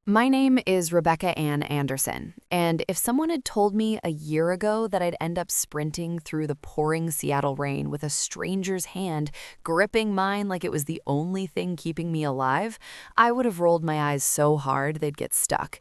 My name is Rebecca Ann Anderson, and if someone had told me a year ago that I'd end up sprinting through the pouring Seattle rain with a stranger's hand gripping mine like it was the only thing keeping me alive, I would have rolled my eyes so hard they'd get stuck.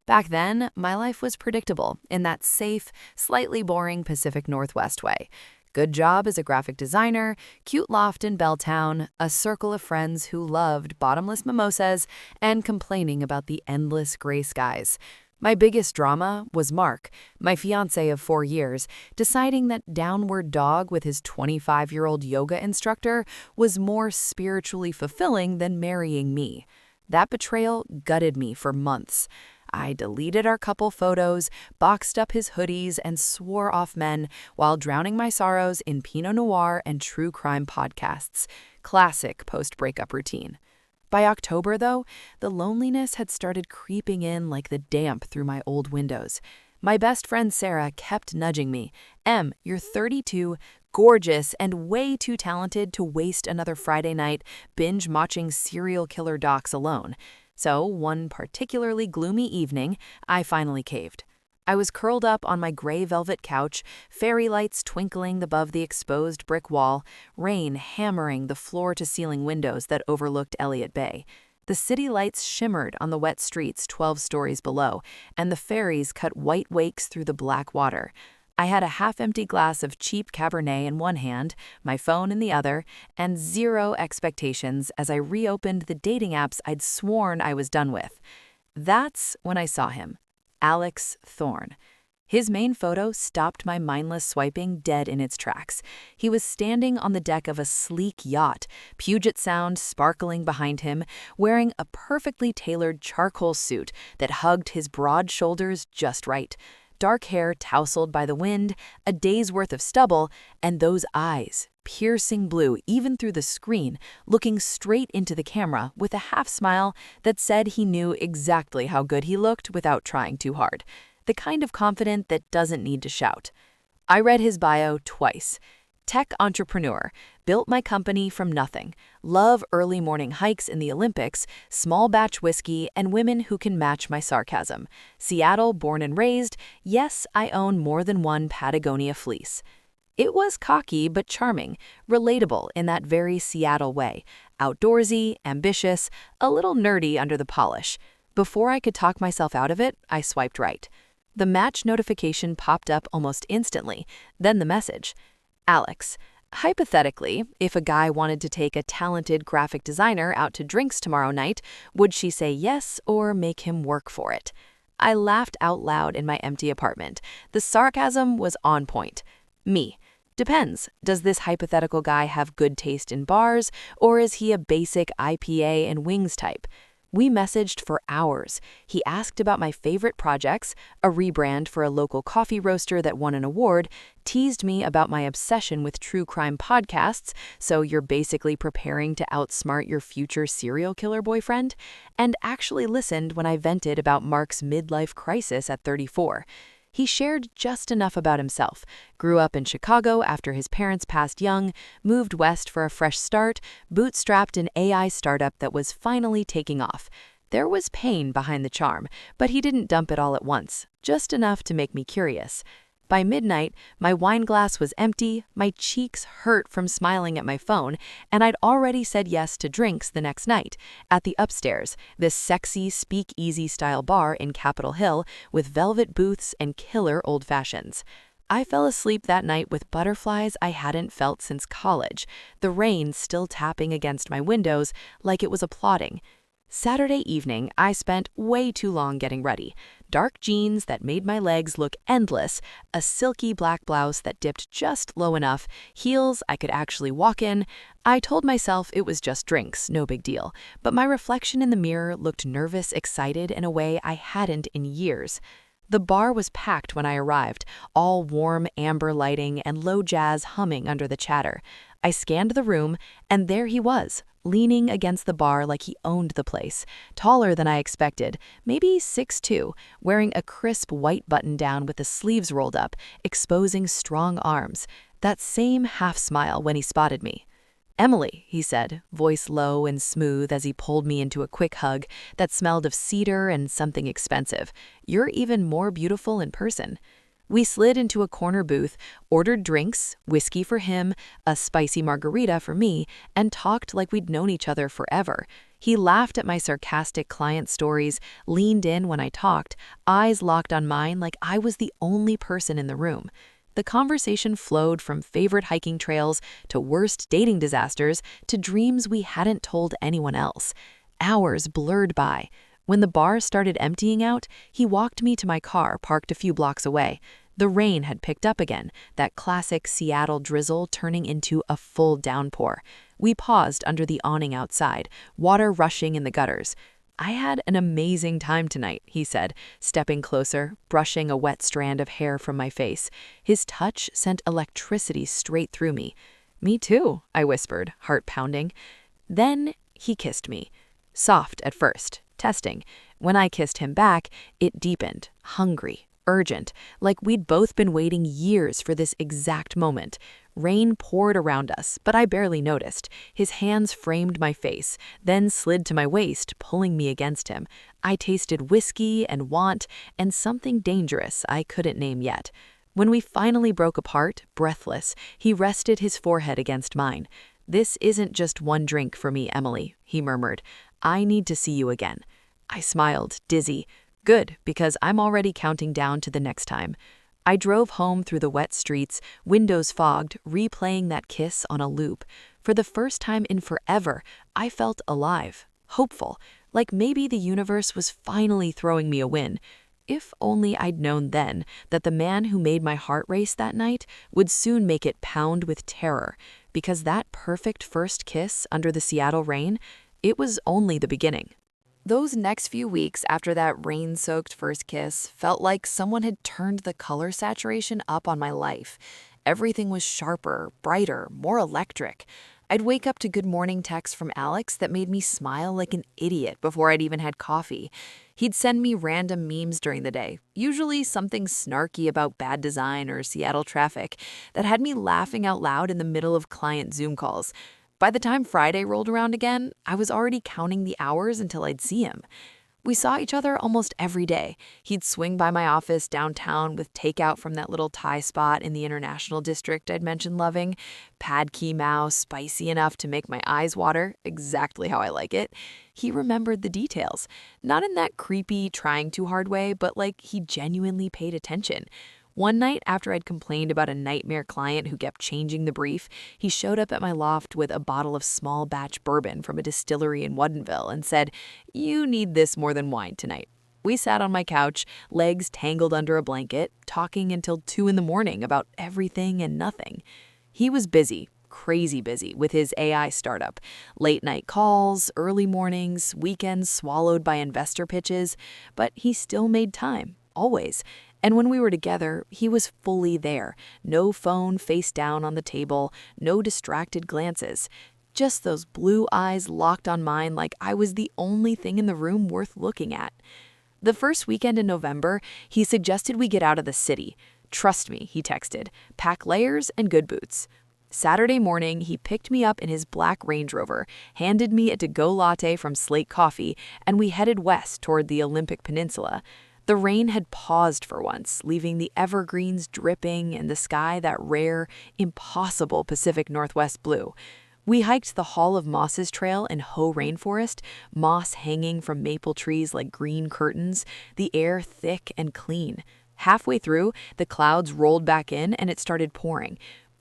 Back then, my life was predictable in that safe, slightly boring Pacific Northwest way. Good job as a graphic designer, cute loft in Belltown, a circle of friends who loved bottomless mimosas, and complaining about the endless gray skies. My biggest drama was Mark, my fiancé of 4 years, deciding that Downward Dog with his 25-year-old yoga instructor was more spiritually fulfilling than marrying me. That betrayal gutted me for months. I deleted our couple photos, boxed up his hoodies, and swore off men while drowning my sorrows in Pinot Noir and true crime podcasts. Classic post-breakup routine. By October, though, the loneliness had started creeping in like the damp through my old windows. My best friend Sarah kept nudging me. You're 32, gorgeous, and way too talented to waste another Friday night binge-watching serial killer docs alone. So, one particularly gloomy evening, I finally caved. I was curled up on my gray velvet couch, fairy lights twinkling above the exposed brick wall, rain hammering the floor-to-ceiling windows that overlooked Elliott Bay. The city lights shimmered on the wet streets 12 stories below, and the ferries cut white wakes through the black water. I had a half-empty glass of cheap Cabernet in one hand, my phone in the other, and zero expectations as I reopened the dating apps I'd sworn I was done with. That's when I saw him, Alex Thorne. His main photo stopped my mindless swiping dead in its tracks. He was standing on the deck of a sleek yacht, Puget Sound sparkling behind him, wearing a perfectly tailored charcoal suit that hugged his broad shoulders just right. Dark hair tousled by the wind, a day's worth of stubble, and those eyes, piercing blue even through the screen, looking straight into the camera with a half smile that said he knew exactly how good he looked without trying too hard. The kind of confident that doesn't need to shout. I read his bio twice. Tech entrepreneur, built my company from nothing, love early morning hikes in the Olympics, small batch whiskey, and women who can match my sarcasm. Seattle born and raised, yes, I own more than one Patagonia fleece. It was cocky but charming, relatable in that very Seattle way, outdoorsy, ambitious, a little nerdy under the polish. Before I could talk myself out of it, I swiped right. The match notification popped up almost instantly, then the message. Alex, hypothetically, if a guy wanted to take a talented graphic designer out to drinks tomorrow night, would she say yes or make him work for it? I laughed out loud in my empty apartment. The sarcasm was on point. Me. Depends. Does this hypothetical guy have good taste in bars, or is he a basic IPA and wings type? We messaged for hours. He asked about my favorite projects, a rebrand for a local coffee roaster that won an award, teased me about my obsession with true crime podcasts, so you're basically preparing to outsmart your future serial killer boyfriend, and actually listened when I vented about Mark's midlife crisis at 34. He shared just enough about himself, grew up in Chicago after his parents passed young, moved west for a fresh start, bootstrapped an AI startup that was finally taking off. There was pain behind the charm, but he didn't dump it all at once, just enough to make me curious. By midnight, my wine glass was empty, my cheeks hurt from smiling at my phone, and I'd already said yes to drinks the next night, at the Upstairs, this sexy speakeasy-style bar in Capitol Hill with velvet booths and killer old fashions. I fell asleep that night with butterflies I hadn't felt since college, the rain still tapping against my windows like it was applauding. Saturday evening, I spent way too long getting ready. Dark jeans that made my legs look endless, a silky black blouse that dipped just low enough, heels I could actually walk in. I told myself it was just drinks, no big deal, but my reflection in the mirror looked nervous, excited in a way I hadn't in years. The bar was packed when I arrived, all warm amber lighting and low jazz humming under the chatter. I scanned the room, and there he was, leaning against the bar like he owned the place, taller than I expected, maybe 6'2", wearing a crisp white button-down with the sleeves rolled up, exposing strong arms. That same half-smile when he spotted me. "Emily," he said, voice low and smooth as he pulled me into a quick hug that smelled of cedar and something expensive. "You're even more beautiful in person." We slid into a corner booth, ordered drinks, whiskey for him, a spicy margarita for me, and talked like we'd known each other forever. He laughed at my sarcastic client stories, leaned in when I talked, eyes locked on mine like I was the only person in the room. The conversation flowed from favorite hiking trails to worst dating disasters to dreams we hadn't told anyone else. Hours blurred by. When the bar started emptying out, he walked me to my car parked a few blocks away. The rain had picked up again, that classic Seattle drizzle turning into a full downpour. We paused under the awning outside, water rushing in the gutters. "I had an amazing time tonight," he said, stepping closer, brushing a wet strand of hair from my face. His touch sent electricity straight through me. "Me too," I whispered, heart pounding. Then he kissed me. Soft at first, testing. When I kissed him back, it deepened, hungry, urgent, like we'd both been waiting years for this exact moment. Rain poured around us, but I barely noticed. His hands framed my face, then slid to my waist, pulling me against him. I tasted whiskey and want, and something dangerous I couldn't name yet. When we finally broke apart, breathless, he rested his forehead against mine. "This isn't just one drink for me, Emily," he murmured. "I need to see you again." I smiled, dizzy. Good, because I'm already counting down to the next time. I drove home through the wet streets, windows fogged, replaying that kiss on a loop. For the first time in forever, I felt alive, hopeful, like maybe the universe was finally throwing me a win. If only I'd known then that the man who made my heart race that night would soon make it pound with terror, because that perfect first kiss under the Seattle rain, it was only the beginning. Those next few weeks after that rain-soaked first kiss felt like someone had turned the color saturation up on my life. Everything was sharper, brighter, more electric. I'd wake up to good morning texts from Alex that made me smile like an idiot before I'd even had coffee. He'd send me random memes during the day, usually something snarky about bad design or Seattle traffic, that had me laughing out loud in the middle of client Zoom calls. By the time Friday rolled around again, I was already counting the hours until I'd see him. We saw each other almost every day. He'd swing by my office downtown with takeout from that little Thai spot in the International District I'd mentioned loving. Pad Kee Mao, spicy enough to make my eyes water, exactly how I like it. He remembered the details. Not in that creepy, trying too hard way, but like he genuinely paid attention. One night, after I'd complained about a nightmare client who kept changing the brief, he showed up at my loft with a bottle of small batch bourbon from a distillery in Woodinville and said, "You need this more than wine tonight." We sat on my couch, legs tangled under a blanket, talking until 2 in the morning about everything and nothing. He was busy, crazy busy, with his AI startup. Late night calls, early mornings, weekends swallowed by investor pitches, but he still made time, always. And when we were together, he was fully there. No phone face down on the table, no distracted glances. Just those blue eyes locked on mine like I was the only thing in the room worth looking at. The first weekend in November, he suggested we get out of the city. "Trust me," he texted, "pack layers and good boots." Saturday morning, he picked me up in his black Range Rover, handed me a to-go latte from Slate Coffee, and we headed west toward the Olympic Peninsula. The rain had paused for once, leaving the evergreens dripping and the sky that rare, impossible Pacific Northwest blue. We hiked the Hall of Mosses Trail in Hoh Rainforest, moss hanging from maple trees like green curtains, the air thick and clean. Halfway through, the clouds rolled back in and it started pouring.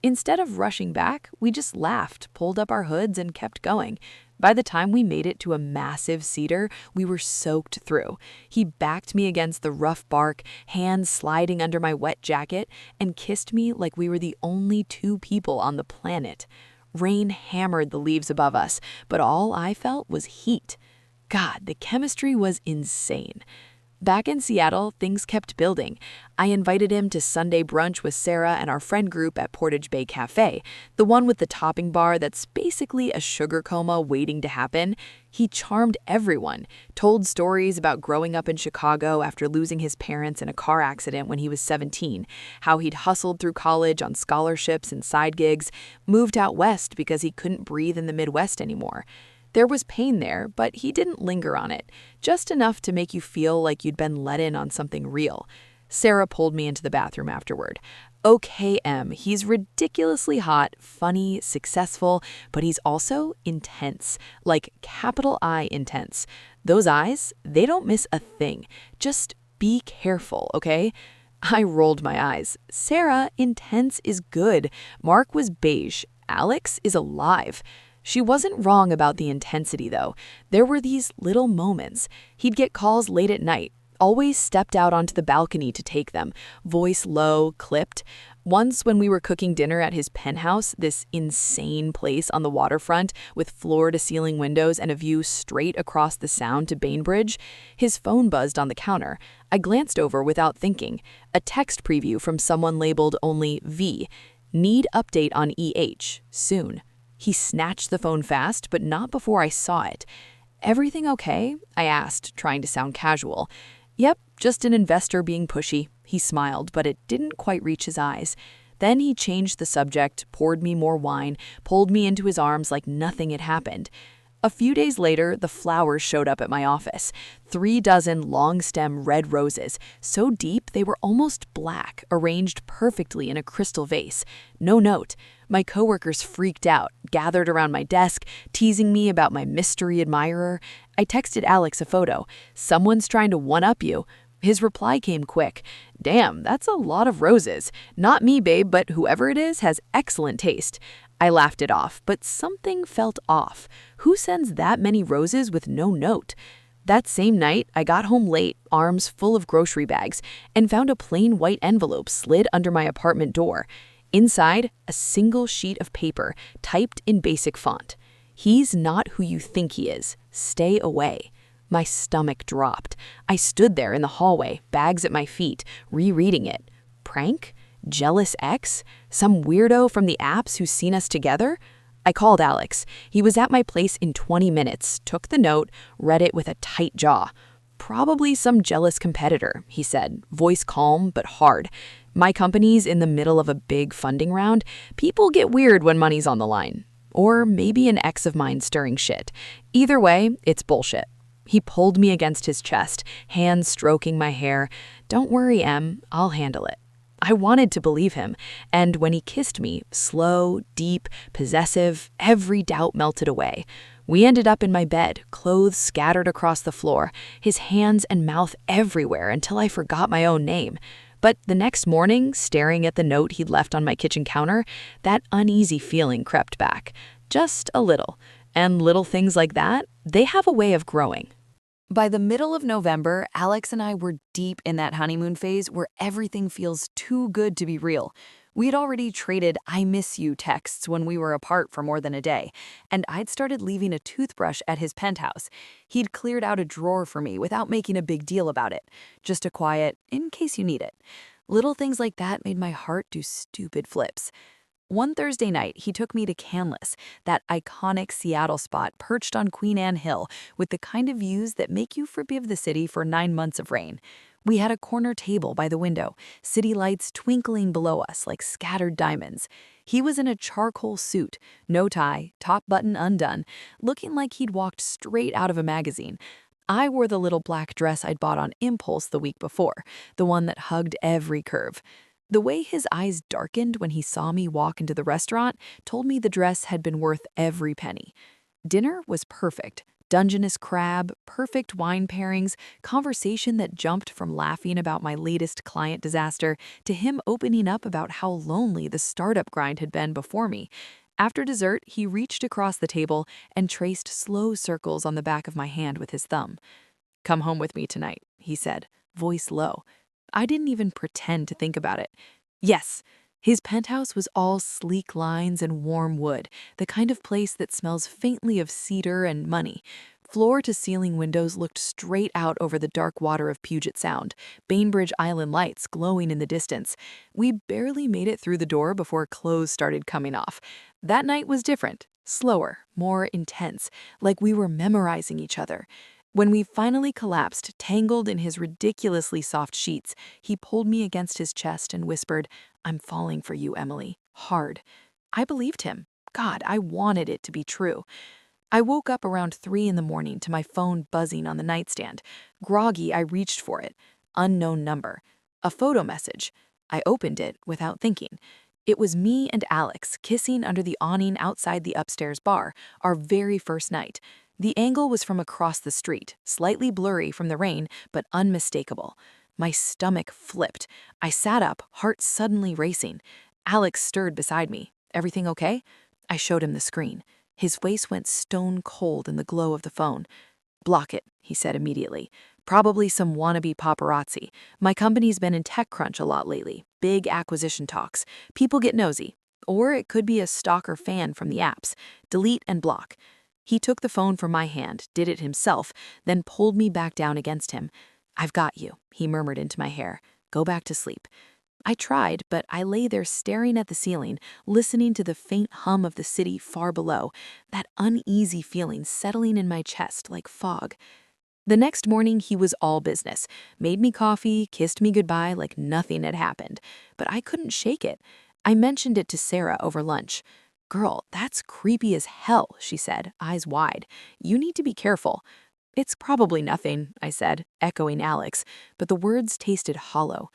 Instead of rushing back, we just laughed, pulled up our hoods, and kept going. By the time we made it to a massive cedar, we were soaked through. He backed me against the rough bark, hands sliding under my wet jacket, and kissed me like we were the only 2 people on the planet. Rain hammered the leaves above us, but all I felt was heat. God, the chemistry was insane. Back in Seattle, things kept building. I invited him to Sunday brunch with Sarah and our friend group at Portage Bay Cafe, the one with the topping bar that's basically a sugar coma waiting to happen. He charmed everyone, told stories about growing up in Chicago after losing his parents in a car accident when he was 17, how he'd hustled through college on scholarships and side gigs, moved out west because he couldn't breathe in the Midwest anymore. There was pain there, but he didn't linger on it, just enough to make you feel like you'd been let in on something real. Sarah pulled me into the bathroom afterward. Okay, Em, he's ridiculously hot, funny, successful, but he's also intense, like capital I intense. Those eyes, they don't miss a thing. Just be careful, okay? I rolled my eyes. Sarah, intense is good. Mark was beige. Alex is alive. She wasn't wrong about the intensity, though. There were these little moments. He'd get calls late at night, always stepped out onto the balcony to take them, voice low, clipped. Once when we were cooking dinner at his penthouse, this insane place on the waterfront with floor-to-ceiling windows and a view straight across the Sound to Bainbridge, his phone buzzed on the counter. I glanced over without thinking. A text preview from someone labeled only V. Need update on EH. Soon. He snatched the phone fast, but not before I saw it. "Everything okay?" I asked, trying to sound casual. "Yep, just an investor being pushy." He smiled, but it didn't quite reach his eyes. Then he changed the subject, poured me more wine, pulled me into his arms like nothing had happened. A few days later, the flowers showed up at my office. 3 dozen long-stem red roses, so deep they were almost black, arranged perfectly in a crystal vase. No note. My coworkers freaked out, gathered around my desk, teasing me about my mystery admirer. I texted Alex a photo. "Someone's trying to one-up you." His reply came quick. "Damn, that's a lot of roses. Not me, babe, but whoever it is has excellent taste." I laughed it off, but something felt off. Who sends that many roses with no note? That same night, I got home late, arms full of grocery bags, and found a plain white envelope slid under my apartment door. Inside, a single sheet of paper, typed in basic font. "He's not who you think he is. Stay away." My stomach dropped. I stood there in the hallway, bags at my feet, rereading it. Prank? Jealous ex? Some weirdo from the apps who's seen us together? I called Alex. He was at my place in 20 minutes, took the note, read it with a tight jaw. "Probably some jealous competitor," he said, voice calm but hard. "My company's in the middle of a big funding round. People get weird when money's on the line. Or maybe an ex of mine stirring shit. Either way, it's bullshit." He pulled me against his chest, hands stroking my hair. "Don't worry, Em, I'll handle it." I wanted to believe him, and when he kissed me, slow, deep, possessive, every doubt melted away. We ended up in my bed, clothes scattered across the floor, his hands and mouth everywhere until I forgot my own name. But the next morning, staring at the note he'd left on my kitchen counter, that uneasy feeling crept back. Just a little. And little things like that, they have a way of growing. By the middle of November, Alex and I were deep in that honeymoon phase where everything feels too good to be real. We had already traded "I miss you" texts when we were apart for more than a day, and I'd started leaving a toothbrush at his penthouse. He'd cleared out a drawer for me without making a big deal about it. Just a quiet, "in case you need it." Little things like that made my heart do stupid flips. One Thursday night, he took me to Canlis, that iconic Seattle spot perched on Queen Anne Hill with the kind of views that make you forgive the city for 9 months of rain. We had a corner table by the window, city lights twinkling below us like scattered diamonds. He was in a charcoal suit, no tie, top button undone, looking like he'd walked straight out of a magazine. I wore the little black dress I'd bought on impulse the week before, the one that hugged every curve. The way his eyes darkened when he saw me walk into the restaurant told me the dress had been worth every penny. Dinner was perfect. Dungeness crab, perfect wine pairings, conversation that jumped from laughing about my latest client disaster to him opening up about how lonely the startup grind had been before me. After dessert, he reached across the table and traced slow circles on the back of my hand with his thumb. "Come home with me tonight," he said, voice low. I didn't even pretend to think about it. Yes, his penthouse was all sleek lines and warm wood, the kind of place that smells faintly of cedar and money. Floor-to-ceiling windows looked straight out over the dark water of Puget Sound, Bainbridge Island lights glowing in the distance. We barely made it through the door before clothes started coming off. That night was different, slower, more intense, like we were memorizing each other. When we finally collapsed, tangled in his ridiculously soft sheets, he pulled me against his chest and whispered, "I'm falling for you, Emily. Hard." I believed him. God, I wanted it to be true. I woke up around 3 in the morning to my phone buzzing on the nightstand. Groggy, I reached for it. Unknown number. A photo message. I opened it without thinking. It was me and Alex kissing under the awning outside the upstairs bar, our very first night. The angle was from across the street, slightly blurry from the rain, but unmistakable. My stomach flipped. I sat up, heart suddenly racing. Alex stirred beside me. "Everything okay?" I showed him the screen. His face went stone cold in the glow of the phone. "Block it," he said immediately. "Probably some wannabe paparazzi. My company's been in TechCrunch a lot lately. Big acquisition talks. People get nosy. Or it could be a stalker fan from the apps. Delete and block." He took the phone from my hand, did it himself, then pulled me back down against him. "I've got you," he murmured into my hair. "Go back to sleep." I tried, but I lay there staring at the ceiling, listening to the faint hum of the city far below, that uneasy feeling settling in my chest like fog. The next morning, he was all business, made me coffee, kissed me goodbye like nothing had happened. But I couldn't shake it. I mentioned it to Sarah over lunch. "Girl, that's creepy as hell," she said, eyes wide. "You need to be careful." "It's probably nothing," I said, echoing Alex, but the words tasted hollow.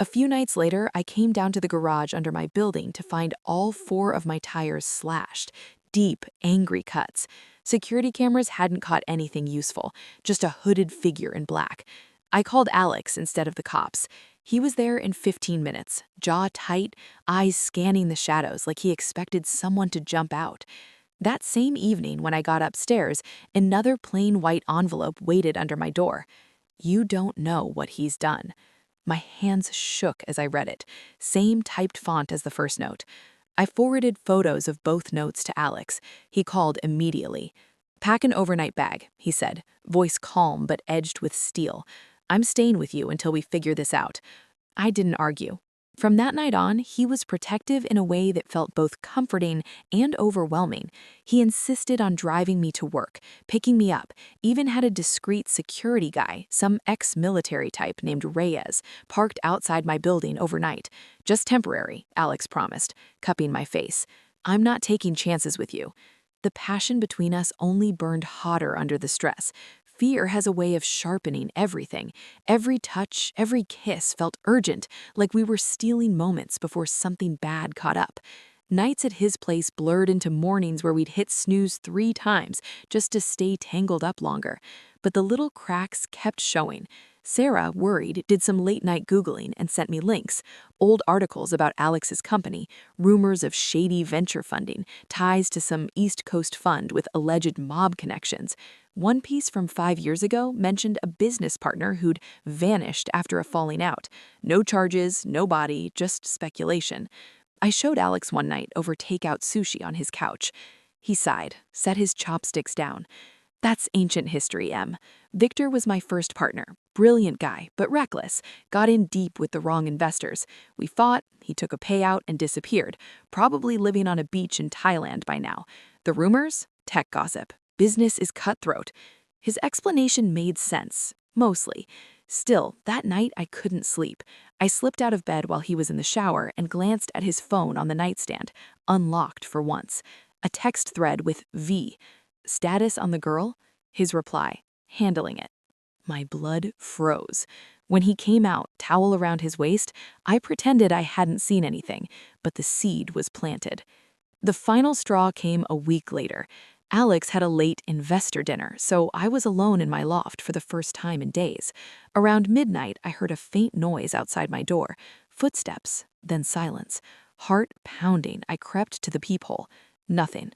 A few nights later, I came down to the garage under my building to find all 4 of my tires slashed, deep, angry cuts. Security cameras hadn't caught anything useful, just a hooded figure in black. I called Alex instead of the cops. He was there in 15 minutes, jaw tight, eyes scanning the shadows like he expected someone to jump out. That same evening, when I got upstairs, another plain white envelope waited under my door. "You don't know what he's done." My hands shook as I read it, same typed font as the first note. I forwarded photos of both notes to Alex. He called immediately. "Pack an overnight bag," he said, voice calm but edged with steel. "I'm staying with you until we figure this out." I didn't argue. From that night on, he was protective in a way that felt both comforting and overwhelming. He insisted on driving me to work, picking me up, even had a discreet security guy, some ex-military type named Reyes, parked outside my building overnight. "Just temporary," Alex promised, cupping my face. "I'm not taking chances with you." The passion between us only burned hotter under the stress. Fear has a way of sharpening everything. Every touch, every kiss felt urgent, like we were stealing moments before something bad caught up. Nights at his place blurred into mornings where we'd hit snooze 3 times just to stay tangled up longer. But the little cracks kept showing. Sarah, worried, did some late-night Googling and sent me links, old articles about Alex's company, rumors of shady venture funding, ties to some East Coast fund with alleged mob connections. One piece from 5 years ago mentioned a business partner who'd vanished after a falling out. No charges, no body, just speculation. I showed Alex one night over takeout sushi on his couch. He sighed, set his chopsticks down. "That's ancient history, Em. Victor was my first partner. Brilliant guy, but reckless. Got in deep with the wrong investors. We fought, he took a payout and disappeared, probably living on a beach in Thailand by now. The rumors? Tech gossip. Business is cutthroat." His explanation made sense, mostly. Still, that night I couldn't sleep. I slipped out of bed while he was in the shower and glanced at his phone on the nightstand, unlocked for once. A text thread with V. Status on the girl? His reply, "Handling it." My blood froze. When he came out, towel around his waist, I pretended I hadn't seen anything, but the seed was planted. The final straw came a week later. Alex had a late investor dinner, so I was alone in my loft for the first time in days. Around midnight, I heard a faint noise outside my door. Footsteps, then silence. Heart pounding, I crept to the peephole. Nothing.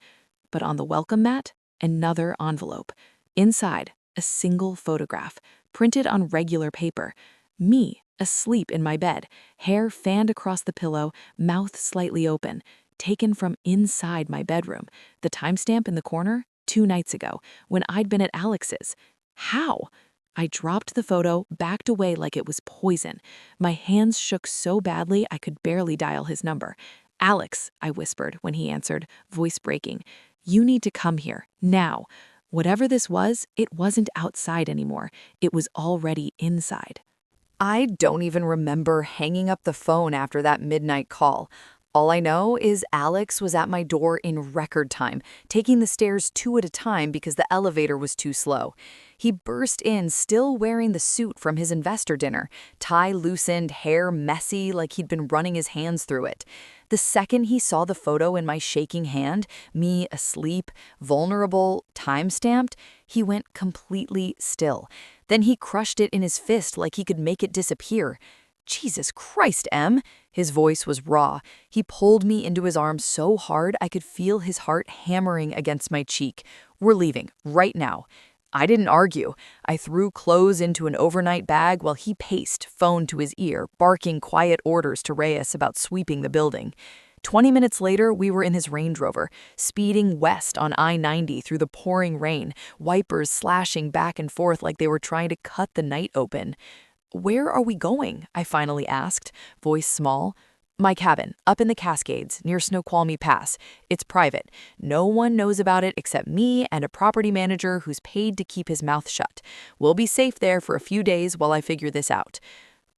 But on the welcome mat, another envelope. Inside, a single photograph, printed on regular paper. Me, asleep in my bed, hair fanned across the pillow, mouth slightly open. Taken from inside my bedroom. The timestamp in the corner, 2 nights ago, when I'd been at Alex's. How? I dropped the photo, backed away like it was poison. My hands shook so badly I could barely dial his number. "Alex," I whispered when he answered, voice breaking. "You need to come here, now." Whatever this was, it wasn't outside anymore. It was already inside. I don't even remember hanging up the phone after that midnight call. All I know is Alex was at my door in record time, taking the stairs 2 at a time because the elevator was too slow. He burst in still wearing the suit from his investor dinner, tie loosened, hair messy like he'd been running his hands through it. The second he saw the photo in my shaking hand, me asleep, vulnerable, time-stamped, he went completely still. Then he crushed it in his fist like he could make it disappear. "Jesus Christ, Em!" His voice was raw. He pulled me into his arms so hard I could feel his heart hammering against my cheek. "We're leaving, right now." I didn't argue. I threw clothes into an overnight bag while he paced, phone to his ear, barking quiet orders to Reyes about sweeping the building. 20 minutes later, we were in his Range Rover, speeding west on I-90 through the pouring rain, wipers slashing back and forth like they were trying to cut the night open. "Where are we going?" I finally asked, voice small. "My cabin, up in the Cascades, near Snoqualmie Pass. It's private. No one knows about it except me and a property manager who's paid to keep his mouth shut. We'll be safe there for a few days while I figure this out."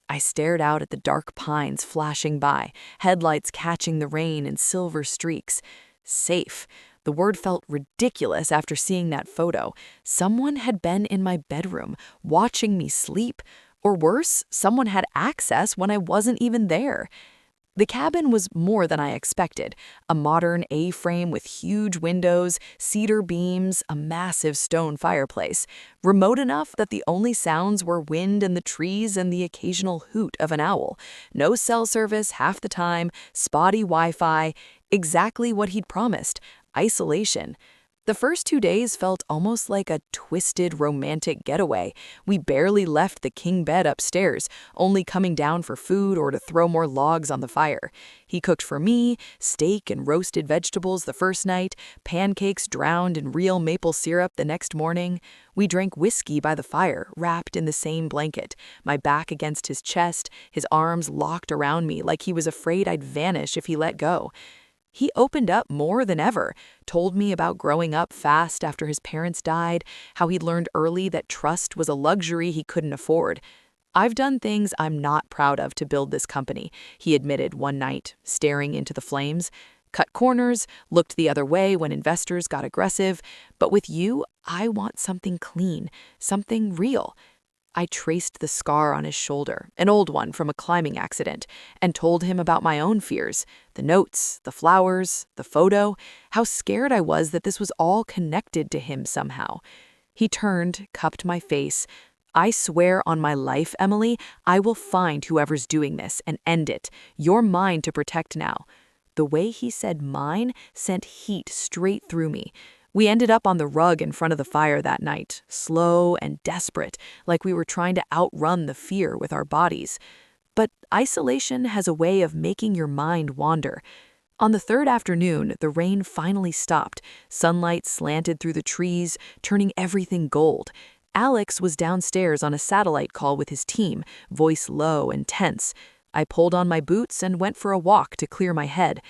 I stared out at the dark pines flashing by, headlights catching the rain in silver streaks. Safe. The word felt ridiculous after seeing that photo. Someone had been in my bedroom, watching me sleep. Or worse, someone had access when I wasn't even there. The cabin was more than I expected. A modern A-frame with huge windows, cedar beams, a massive stone fireplace. Remote enough that the only sounds were wind in the trees and the occasional hoot of an owl. No cell service half the time, spotty Wi-Fi. Exactly what he'd promised. Isolation. The first 2 days felt almost like a twisted romantic getaway. We barely left the king bed upstairs, only coming down for food or to throw more logs on the fire. He cooked for me, steak and roasted vegetables the first night, pancakes drowned in real maple syrup the next morning. We drank whiskey by the fire, wrapped in the same blanket, my back against his chest, his arms locked around me like he was afraid I'd vanish if he let go. He opened up more than ever, told me about growing up fast after his parents died, how he'd learned early that trust was a luxury he couldn't afford. "I've done things I'm not proud of to build this company," he admitted one night, staring into the flames. "Cut corners, looked the other way when investors got aggressive, but with you, I want something clean, something real." I traced the scar on his shoulder, an old one from a climbing accident, and told him about my own fears, the notes, the flowers, the photo, how scared I was that this was all connected to him somehow. He turned, cupped my face. "I swear on my life, Emily, I will find whoever's doing this and end it. You're mine to protect now." The way he said mine sent heat straight through me. We ended up on the rug in front of the fire that night, slow and desperate, like we were trying to outrun the fear with our bodies. But isolation has a way of making your mind wander. On the third afternoon, the rain finally stopped. Sunlight slanted through the trees, turning everything gold. Alex was downstairs on a satellite call with his team, voice low and tense. I pulled on my boots and went for a walk to clear my head.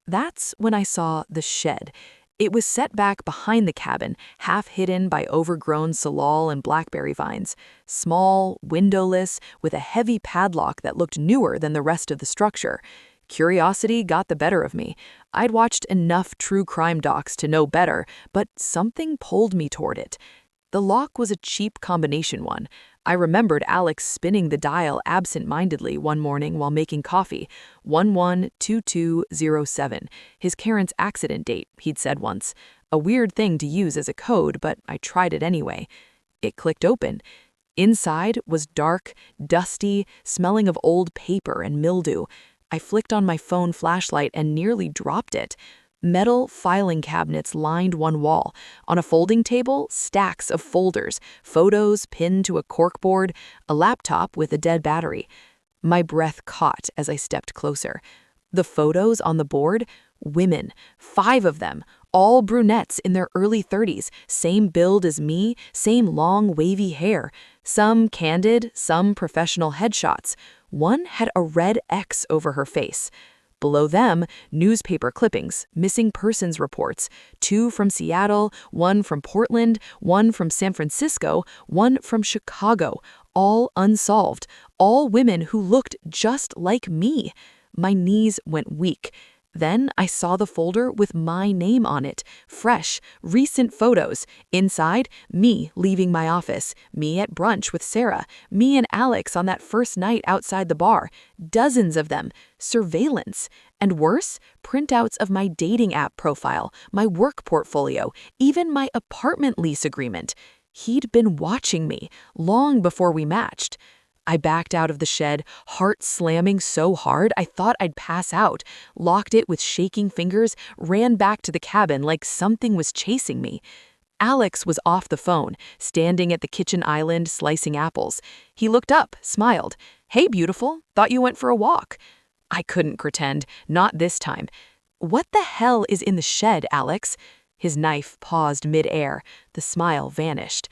That's when I saw the shed. It was set back behind the cabin, half hidden by overgrown salal and blackberry vines. Small, windowless, with a heavy padlock that looked newer than the rest of the structure. Curiosity got the better of me. I'd watched enough true crime docs to know better, but something pulled me toward it. The lock was a cheap combination one. I remembered Alex spinning the dial absent-mindedly one morning while making coffee. 112207, his Karen's accident date, he'd said once. A weird thing to use as a code, but I tried it anyway. It clicked open. Inside was dark, dusty, smelling of old paper and mildew. I flicked on my phone flashlight and nearly dropped it. Metal filing cabinets lined one wall. On a folding table, stacks of folders, photos pinned to a corkboard, a laptop with a dead battery. My breath caught as I stepped closer. The photos on the board? Women, 5 of them, all brunettes in their early 30s, same build as me, same long wavy hair, some candid, some professional headshots. One had a red X over her face. Below them, newspaper clippings, missing persons reports, 2 from Seattle, 1 from Portland, 1 from San Francisco, 1 from Chicago, all unsolved, all women who looked just like me. My knees went weak. Then I saw the folder with my name on it, fresh, recent photos. Inside, me leaving my office, me at brunch with Sarah, me and Alex on that first night outside the bar. Dozens of them. Surveillance. And worse, printouts of my dating app profile, my work portfolio, even my apartment lease agreement. He'd been watching me long before we matched. I backed out of the shed, heart slamming so hard I thought I'd pass out, locked it with shaking fingers, ran back to the cabin like something was chasing me. Alex was off the phone, standing at the kitchen island slicing apples. He looked up, smiled. "Hey, beautiful, thought you went for a walk." I couldn't pretend, not this time. "What the hell is in the shed, Alex?" His knife paused mid-air. The smile vanished.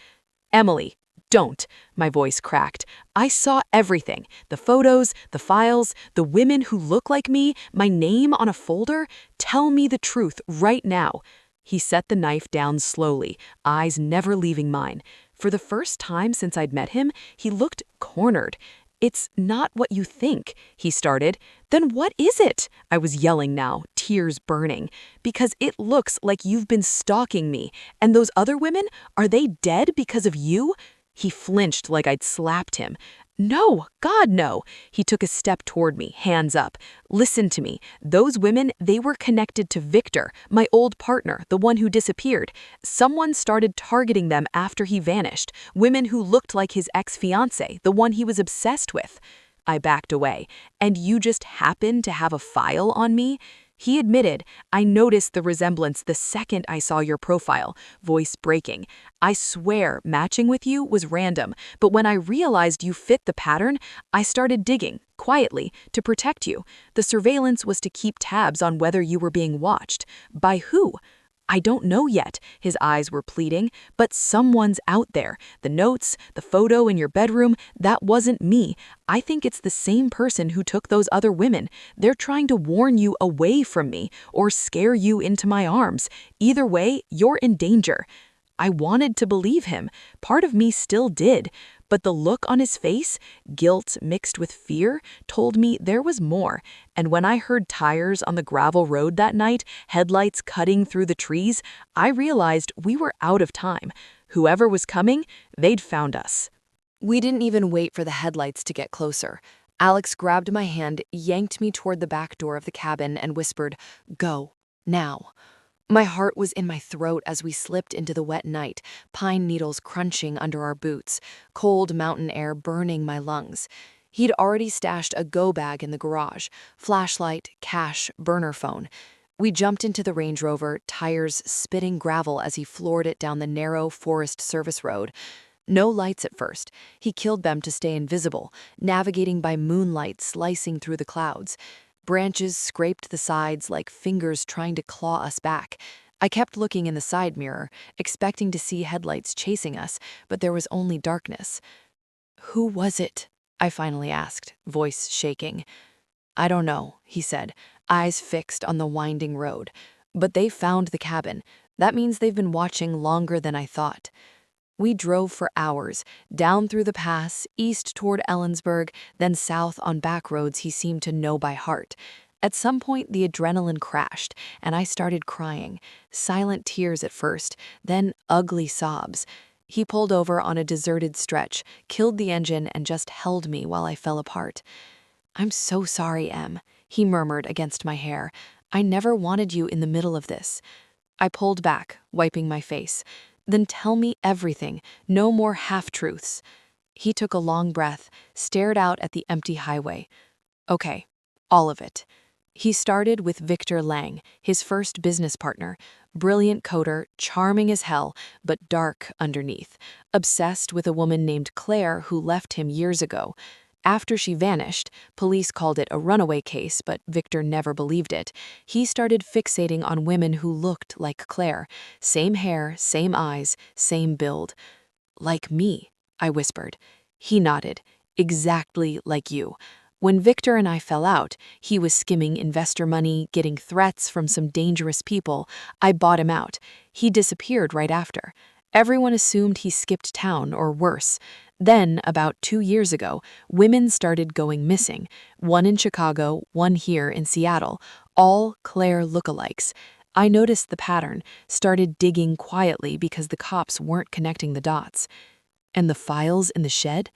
"Emily, don't," my voice cracked. "I saw everything. The photos, the files, the women who look like me, my name on a folder. Tell me the truth right now." He set the knife down slowly, eyes never leaving mine. For the first time since I'd met him, he looked cornered. "It's not what you think," he started. "Then what is it?" I was yelling now, tears burning. "Because it looks like you've been stalking me. And those other women, are they dead because of you?" He flinched like I'd slapped him. "No, God, no." He took a step toward me, hands up. "Listen to me. Those women, they were connected to Victor, my old partner, the one who disappeared. Someone started targeting them after he vanished. Women who looked like his ex-fiancée, the one he was obsessed with." I backed away. "And you just happened to have a file on me?" He admitted, "I noticed the resemblance the second I saw your profile," voice breaking. "I swear matching with you was random, but when I realized you fit the pattern, I started digging, quietly, to protect you. The surveillance was to keep tabs on whether you were being watched. By who? I don't know yet," his eyes were pleading, "but someone's out there. The notes, the photo in your bedroom, that wasn't me. I think it's the same person who took those other women. They're trying to warn you away from me or scare you into my arms. Either way, you're in danger." I wanted to believe him. Part of me still did. But the look on his face, guilt mixed with fear, told me there was more. And when I heard tires on the gravel road that night, headlights cutting through the trees, I realized we were out of time. Whoever was coming, they'd found us. We didn't even wait for the headlights to get closer. Alex grabbed my hand, yanked me toward the back door of the cabin, and whispered, "Go, now." My heart was in my throat as we slipped into the wet night, pine needles crunching under our boots, cold mountain air burning my lungs. He'd already stashed a go bag in the garage, flashlight, cash, burner phone. We jumped into the Range Rover, tires spitting gravel as he floored it down the narrow Forest Service road. No lights at first. He killed them to stay invisible, navigating by moonlight slicing through the clouds. Branches scraped the sides like fingers trying to claw us back. I kept looking in the side mirror, expecting to see headlights chasing us, but there was only darkness. "Who was it?" I finally asked, voice shaking. "I don't know," he said, eyes fixed on the winding road. "But they found the cabin. That means they've been watching longer than I thought." We drove for hours, down through the pass, east toward Ellensburg, then south on back roads he seemed to know by heart. At some point, the adrenaline crashed, and I started crying. Silent tears at first, then ugly sobs. He pulled over on a deserted stretch, killed the engine, and just held me while I fell apart. "I'm so sorry, Em," he murmured against my hair. "I never wanted you in the middle of this." I pulled back, wiping my face. "Then tell me everything, no more half-truths." He took a long breath, stared out at the empty highway. "Okay, all of it." He started with Victor Lang, his first business partner, brilliant coder, charming as hell, but dark underneath, obsessed with a woman named Claire who left him years ago. After she vanished, police called it a runaway case, but Victor never believed it. He started fixating on women who looked like Claire. Same hair, same eyes, same build. Like me, I whispered. He nodded. Exactly like you. When Victor and I fell out, he was skimming investor money, getting threats from some dangerous people. I bought him out. He disappeared right after. Everyone assumed he skipped town or worse. Then, about 2 years ago, women started going missing. One in Chicago, one here in Seattle. All Claire lookalikes. I noticed the pattern, started digging quietly because the cops weren't connecting the dots. And the files in the shed?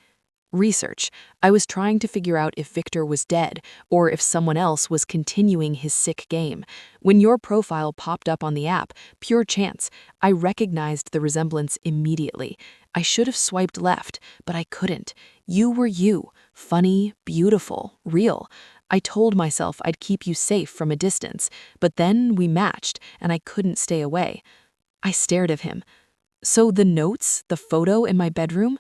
Research. I was trying to figure out if Victor was dead or if someone else was continuing his sick game. When your profile popped up on the app, pure chance, I recognized the resemblance immediately. I should have swiped left, but I couldn't. You were you, funny, beautiful, real. I told myself I'd keep you safe from a distance, but then we matched and I couldn't stay away. I stared at him. So the notes, the photo in my bedroom?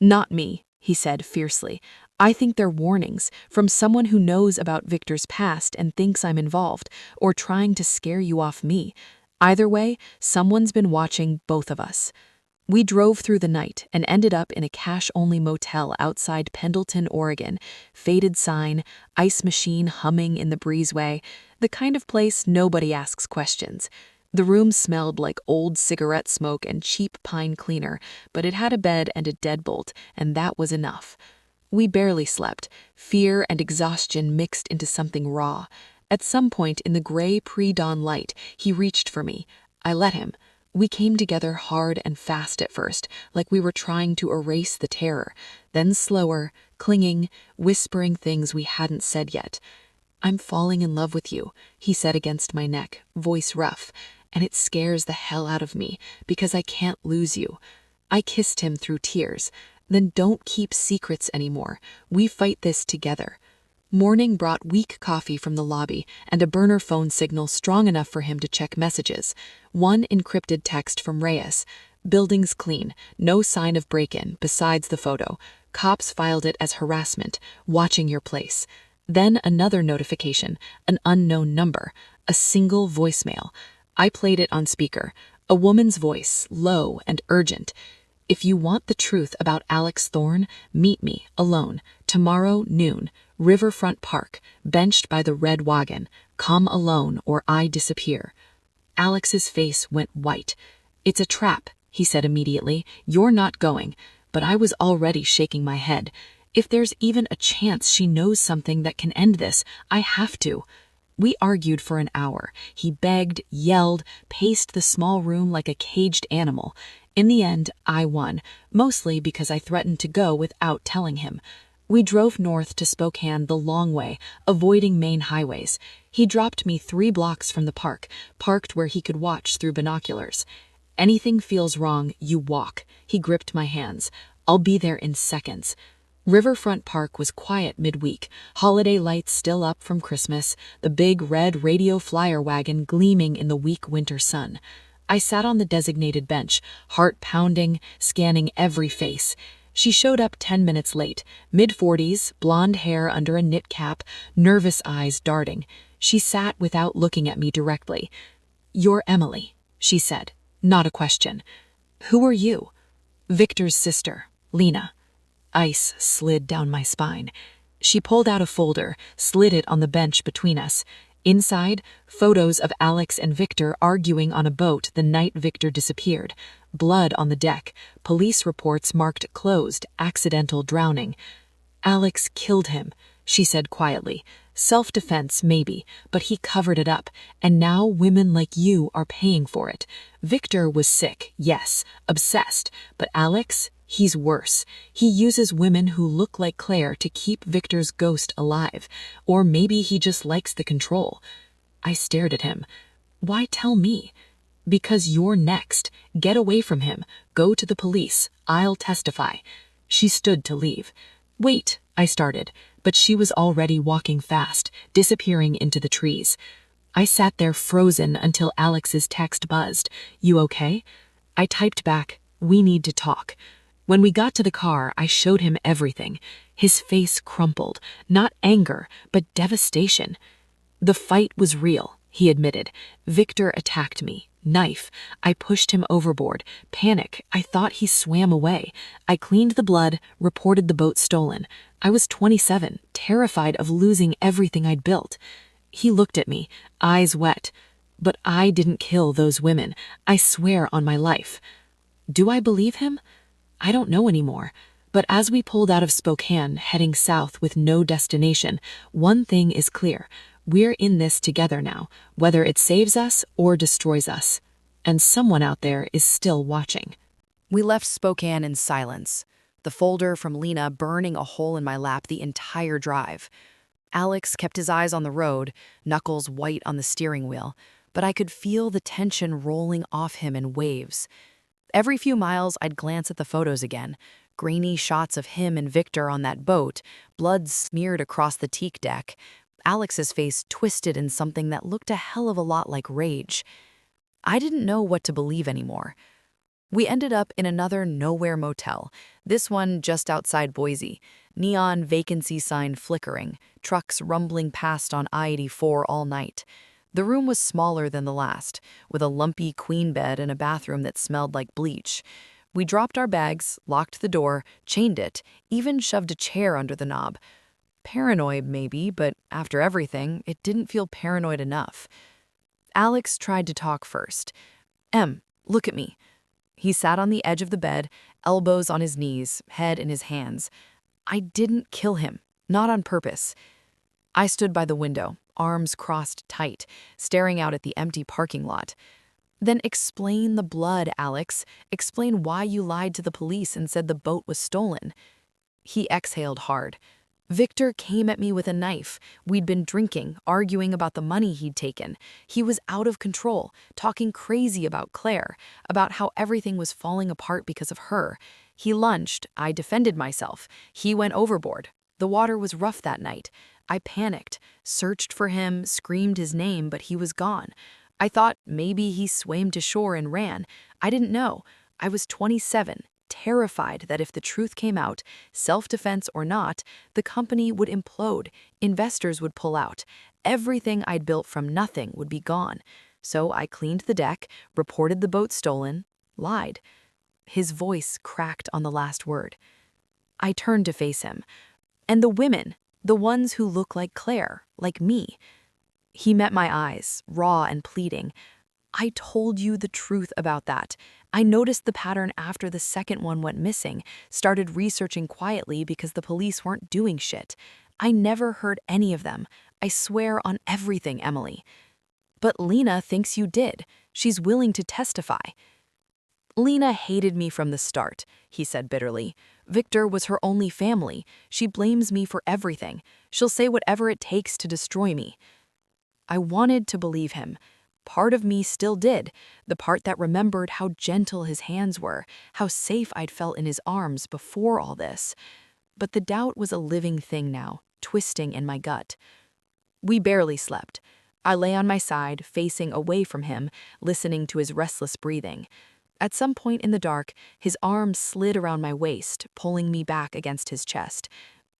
Not me, he said fiercely. I think they're warnings from someone who knows about Victor's past and thinks I'm involved, or trying to scare you off me. Either way, someone's been watching both of us. We drove through the night and ended up in a cash-only motel outside Pendleton, Oregon. Faded sign, ice machine humming in the breezeway, the kind of place nobody asks questions. The room smelled like old cigarette smoke and cheap pine cleaner, but it had a bed and a deadbolt, and that was enough. We barely slept. Fear and exhaustion mixed into something raw. At some point in the gray pre-dawn light, he reached for me. I let him. We came together hard and fast at first, like we were trying to erase the terror. Then slower, clinging, whispering things we hadn't said yet. I'm falling in love with you, he said against my neck, voice rough, and it scares the hell out of me because I can't lose you. I kissed him through tears. Then don't keep secrets anymore. We fight this together. Morning brought weak coffee from the lobby and a burner phone signal strong enough for him to check messages. One encrypted text from Reyes. Building's clean, no sign of break-in besides the photo. Cops filed it as harassment, watching your place. Then another notification, an unknown number, a single voicemail. I played it on speaker. A woman's voice, low and urgent. If you want the truth about Alex Thorne, meet me, alone, tomorrow noon, Riverfront Park, benched by the red wagon. Come alone or I disappear. Alex's face went white. It's a trap, he said immediately. You're not going. But I was already shaking my head. If there's even a chance she knows something that can end this, I have to. We argued for an hour. He begged, yelled, paced the small room like a caged animal. In the end, I won, mostly because I threatened to go without telling him. We drove north to Spokane the long way, avoiding main highways. He dropped me 3 blocks from the park, parked where he could watch through binoculars. Anything feels wrong, you walk. He gripped my hands. I'll be there in seconds. Riverfront Park was quiet midweek, holiday lights still up from Christmas, the big red radio flyer wagon gleaming in the weak winter sun. I sat on the designated bench, heart pounding, scanning every face. She showed up 10 minutes late, mid-40s, blonde hair under a knit cap, nervous eyes darting. She sat without looking at me directly. You're Emily, she said, not a question. Who are you? Victor's sister, Lena. Ice slid down my spine. She pulled out a folder, slid it on the bench between us. Inside, photos of Alex and Victor arguing on a boat the night Victor disappeared. Blood on the deck. Police reports marked closed, accidental drowning. Alex killed him, she said quietly. Self-defense, maybe, but he covered it up, and now women like you are paying for it. Victor was sick, yes, obsessed, but Alex, he's worse. He uses women who look like Claire to keep Victor's ghost alive, or maybe he just likes the control. I stared at him. Why tell me? Because you're next. Get away from him. Go to the police. I'll testify. She stood to leave. Wait, I started, but she was already walking fast, disappearing into the trees. I sat there frozen until Alex's text buzzed. You okay? I typed back, we need to talk. When we got to the car, I showed him everything. His face crumpled, not anger, but devastation. The fight was real, he admitted. Victor attacked me. Knife. I pushed him overboard. Panic. I thought he swam away. I cleaned the blood, reported the boat stolen. I was 27, terrified of losing everything I'd built. He looked at me, eyes wet. But I didn't kill those women. I swear on my life. Do I believe him? I don't know anymore. But as we pulled out of Spokane, heading south with no destination, one thing is clear. We're in this together now, whether it saves us or destroys us. And someone out there is still watching. We left Spokane in silence, the folder from Lena burning a hole in my lap the entire drive. Alex kept his eyes on the road, knuckles white on the steering wheel, but I could feel the tension rolling off him in waves. Every few miles, I'd glance at the photos again, grainy shots of him and Victor on that boat, blood smeared across the teak deck, Alex's face twisted in something that looked a hell of a lot like rage. I didn't know what to believe anymore. We ended up in another nowhere motel, this one just outside Boise, neon vacancy sign flickering, trucks rumbling past on I-84 all night. The room was smaller than the last, with a lumpy queen bed and a bathroom that smelled like bleach. We dropped our bags, locked the door, chained it, even shoved a chair under the knob. Paranoid, maybe, but after everything, it didn't feel paranoid enough. Alex tried to talk first. Look at me. He sat on the edge of the bed, elbows on his knees, head in his hands. I didn't kill him, not on purpose. I stood by the window, arms crossed tight, staring out at the empty parking lot. Then explain the blood, Alex. Explain why you lied to the police and said the boat was stolen. He exhaled hard. Victor came at me with a knife. We'd been drinking, arguing about the money he'd taken. He was out of control, talking crazy about Claire, about how everything was falling apart because of her. He lunged. I defended myself. He went overboard. The water was rough that night. I panicked, searched for him, screamed his name, but he was gone. I thought maybe he swam to shore and ran. I didn't know. I was 27. Terrified that if the truth came out, self-defense or not, the company would implode, investors would pull out, everything I'd built from nothing would be gone. So I cleaned the deck, reported the boat stolen, lied. His voice cracked on the last word. I turned to face him. And the women, the ones who look like Claire, like me. He met my eyes, raw and pleading. I told you the truth about that. I noticed the pattern after the second one went missing, started researching quietly because the police weren't doing shit. I never heard any of them. I swear on everything, Emily. But Lena thinks you did. She's willing to testify. Lena hated me from the start, he said bitterly. Victor was her only family. She blames me for everything. She'll say whatever it takes to destroy me. I wanted to believe him. Part of me still did, the part that remembered how gentle his hands were, how safe I'd felt in his arms before all this. But the doubt was a living thing now, twisting in my gut. We barely slept. I lay on my side, facing away from him, listening to his restless breathing. At some point in the dark, his arm slid around my waist, pulling me back against his chest.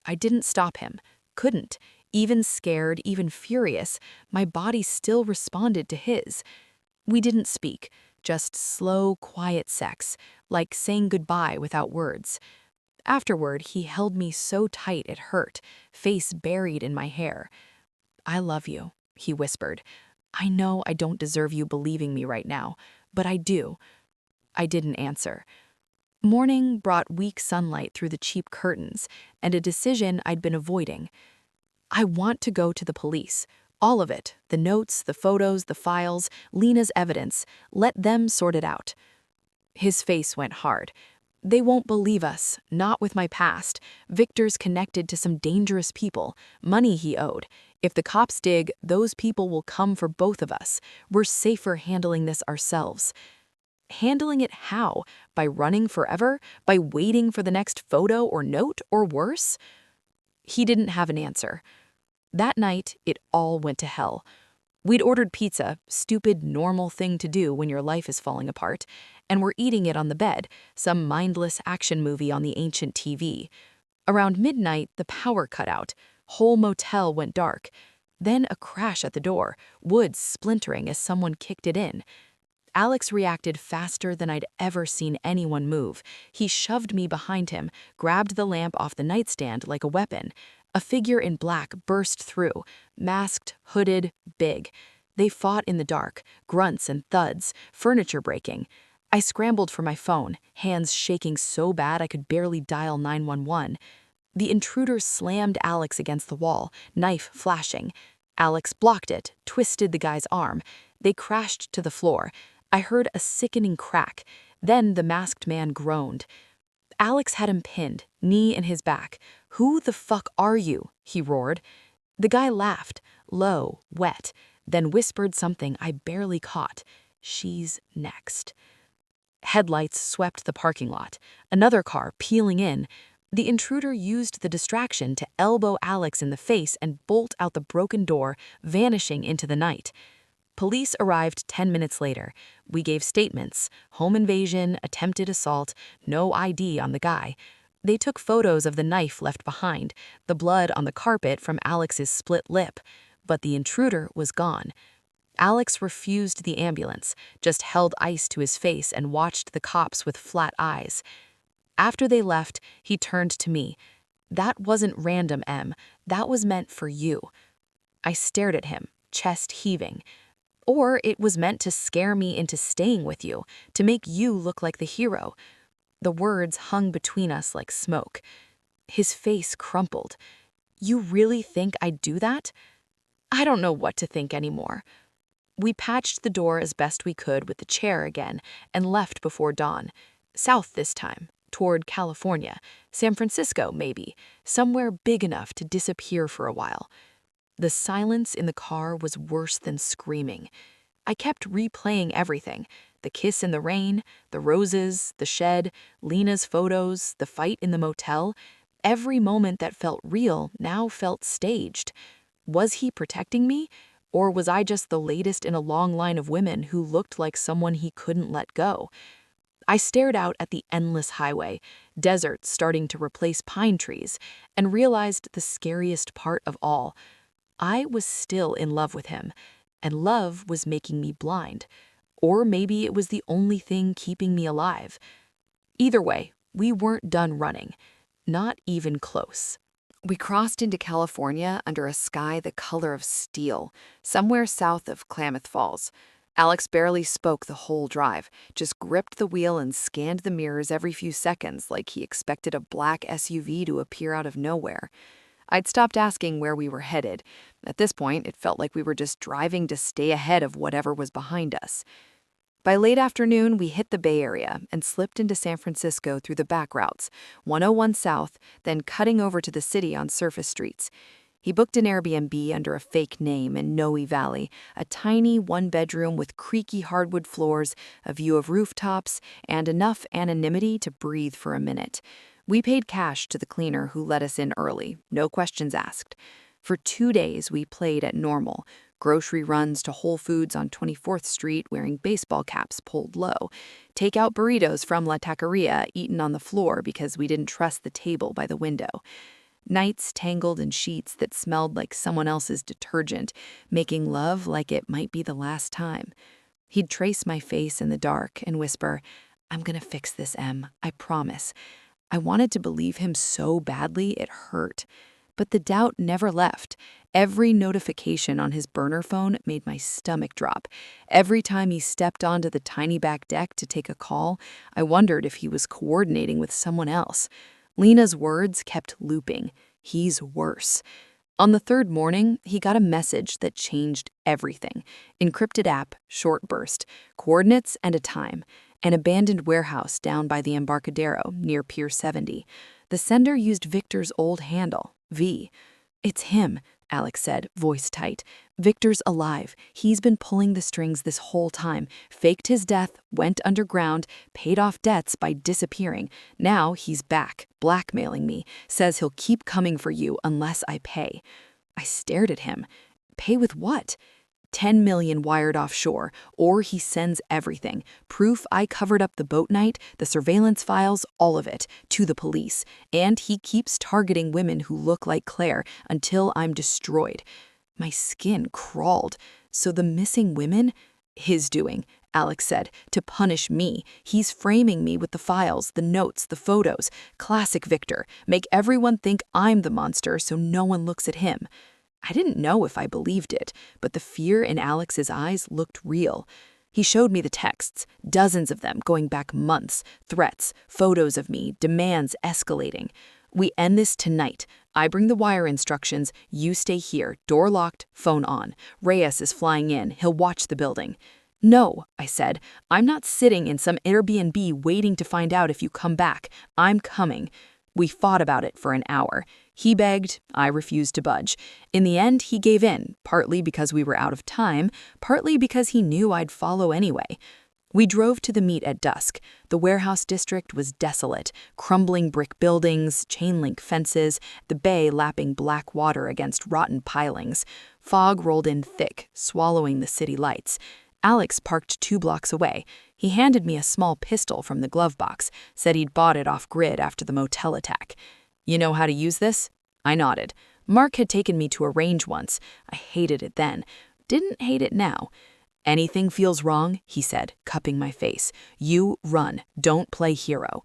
I didn't stop him, couldn't. Even scared, even furious, my body still responded to his. We didn't speak, just slow, quiet sex, like saying goodbye without words. Afterward, he held me so tight it hurt, face buried in my hair. I love you, he whispered. I know I don't deserve you believing me right now, but I do. I didn't answer. Morning brought weak sunlight through the cheap curtains, and a decision I'd been avoiding. I want to go to the police. All of it. The notes, the photos, the files, Lena's evidence. Let them sort it out. His face went hard. They won't believe us, not with my past. Victor's connected to some dangerous people, money he owed. If the cops dig, those people will come for both of us. We're safer handling this ourselves. Handling it how? By running forever? By waiting for the next photo or note, or worse? He didn't have an answer. That night, it all went to hell. We'd ordered pizza, stupid, normal thing to do when your life is falling apart, and we're eating it on the bed, some mindless action movie on the ancient TV. Around midnight, the power cut out. Whole motel went dark. Then a crash at the door, wood splintering as someone kicked it in. Alex reacted faster than I'd ever seen anyone move. He shoved me behind him, grabbed the lamp off the nightstand like a weapon. A figure in black burst through, masked, hooded, big. They fought in the dark, grunts and thuds, furniture breaking. I scrambled for my phone, hands shaking so bad I could barely dial 911. The intruder slammed Alex against the wall, knife flashing. Alex blocked it, twisted the guy's arm. They crashed to the floor. I heard a sickening crack. Then the masked man groaned. Alex had him pinned, knee in his back. "Who the fuck are you?" he roared. The guy laughed, low, wet, then whispered something I barely caught. "She's next." Headlights swept the parking lot. Another car peeling in. The intruder used the distraction to elbow Alex in the face and bolt out the broken door, vanishing into the night. Police arrived 10 minutes later. We gave statements: home invasion, attempted assault, no ID on the guy. They took photos of the knife left behind, the blood on the carpet from Alex's split lip. But the intruder was gone. Alex refused the ambulance, just held ice to his face and watched the cops with flat eyes. After they left, he turned to me. "That wasn't random, Em. That was meant for you." I stared at him, chest heaving. "Or it was meant to scare me into staying with you, to make you look like the hero." The words hung between us like smoke. His face crumpled. "You really think I'd do that?" "I don't know what to think anymore." We patched the door as best we could with the chair again and left before dawn. South this time, toward California, San Francisco maybe, somewhere big enough to disappear for a while. The silence in the car was worse than screaming. I kept replaying everything: the kiss in the rain, the roses, the shed, Lena's photos, the fight in the motel. Every moment that felt real now felt staged. Was he protecting me? Or was I just the latest in a long line of women who looked like someone he couldn't let go? I stared out at the endless highway, desert starting to replace pine trees, and realized the scariest part of all. I was still in love with him, and love was making me blind. Or maybe it was the only thing keeping me alive. Either way, we weren't done running. Not even close. We crossed into California under a sky the color of steel, somewhere south of Klamath Falls. Alex barely spoke the whole drive, just gripped the wheel and scanned the mirrors every few seconds like he expected a black SUV to appear out of nowhere. I'd stopped asking where we were headed. At this point, it felt like we were just driving to stay ahead of whatever was behind us. By late afternoon, we hit the Bay Area and slipped into San Francisco through the back routes, 101 South, then cutting over to the city on surface streets. He booked an Airbnb under a fake name in Noe Valley, a tiny one-bedroom with creaky hardwood floors, a view of rooftops, and enough anonymity to breathe for a minute. We paid cash to the cleaner who let us in early, no questions asked. For 2 days, we played at normal. Grocery runs to Whole Foods on 24th Street wearing baseball caps pulled low. Take-out burritos from La Taqueria eaten on the floor because we didn't trust the table by the window. Nights tangled in sheets that smelled like someone else's detergent, making love like it might be the last time. He'd trace my face in the dark and whisper, "I'm gonna fix this, Em, I promise." I wanted to believe him so badly it hurt. But the doubt never left. Every notification on his burner phone made my stomach drop. Every time he stepped onto the tiny back deck to take a call, I wondered if he was coordinating with someone else. Lena's words kept looping. "He's worse." On the third morning, he got a message that changed everything. Encrypted app, short burst, coordinates and a time. An abandoned warehouse down by the Embarcadero near Pier 70. The sender used Victor's old handle, V. "It's him," Alex said, voice tight. "Victor's alive. He's been pulling the strings this whole time, faked his death, went underground, paid off debts by disappearing. Now he's back, blackmailing me, says he'll keep coming for you unless I pay." I stared at him. Pay with what? 10 million wired offshore, or he sends everything. Proof I covered up the boat night, the surveillance files, all of it, to the police. And he keeps targeting women who look like Claire until I'm destroyed. My skin crawled. So the missing women? His doing, Alex said, to punish me. He's framing me with the files, the notes, the photos. Classic Victor. Make everyone think I'm the monster so no one looks at him. I didn't know if I believed it, but the fear in Alex's eyes looked real. He showed me the texts, dozens of them going back months, threats, photos of me, demands escalating. We end this tonight. I bring the wire instructions, you stay here, door locked, phone on. Reyes is flying in, he'll watch the building. No, I said, I'm not sitting in some Airbnb waiting to find out if you come back. I'm coming. We fought about it for an hour. He begged, I refused to budge. In the end, he gave in, partly because we were out of time, partly because he knew I'd follow anyway. We drove to the meet at dusk. The warehouse district was desolate, crumbling brick buildings, chain-link fences, the bay lapping black water against rotten pilings. Fog rolled in thick, swallowing the city lights. Alex parked 2 blocks away. He handed me a small pistol from the glove box, said he'd bought it off-grid after the motel attack. You know how to use this? I nodded. Mark had taken me to a range once. I hated it then. Didn't hate it now. Anything feels wrong, he said, cupping my face. You run, don't play hero.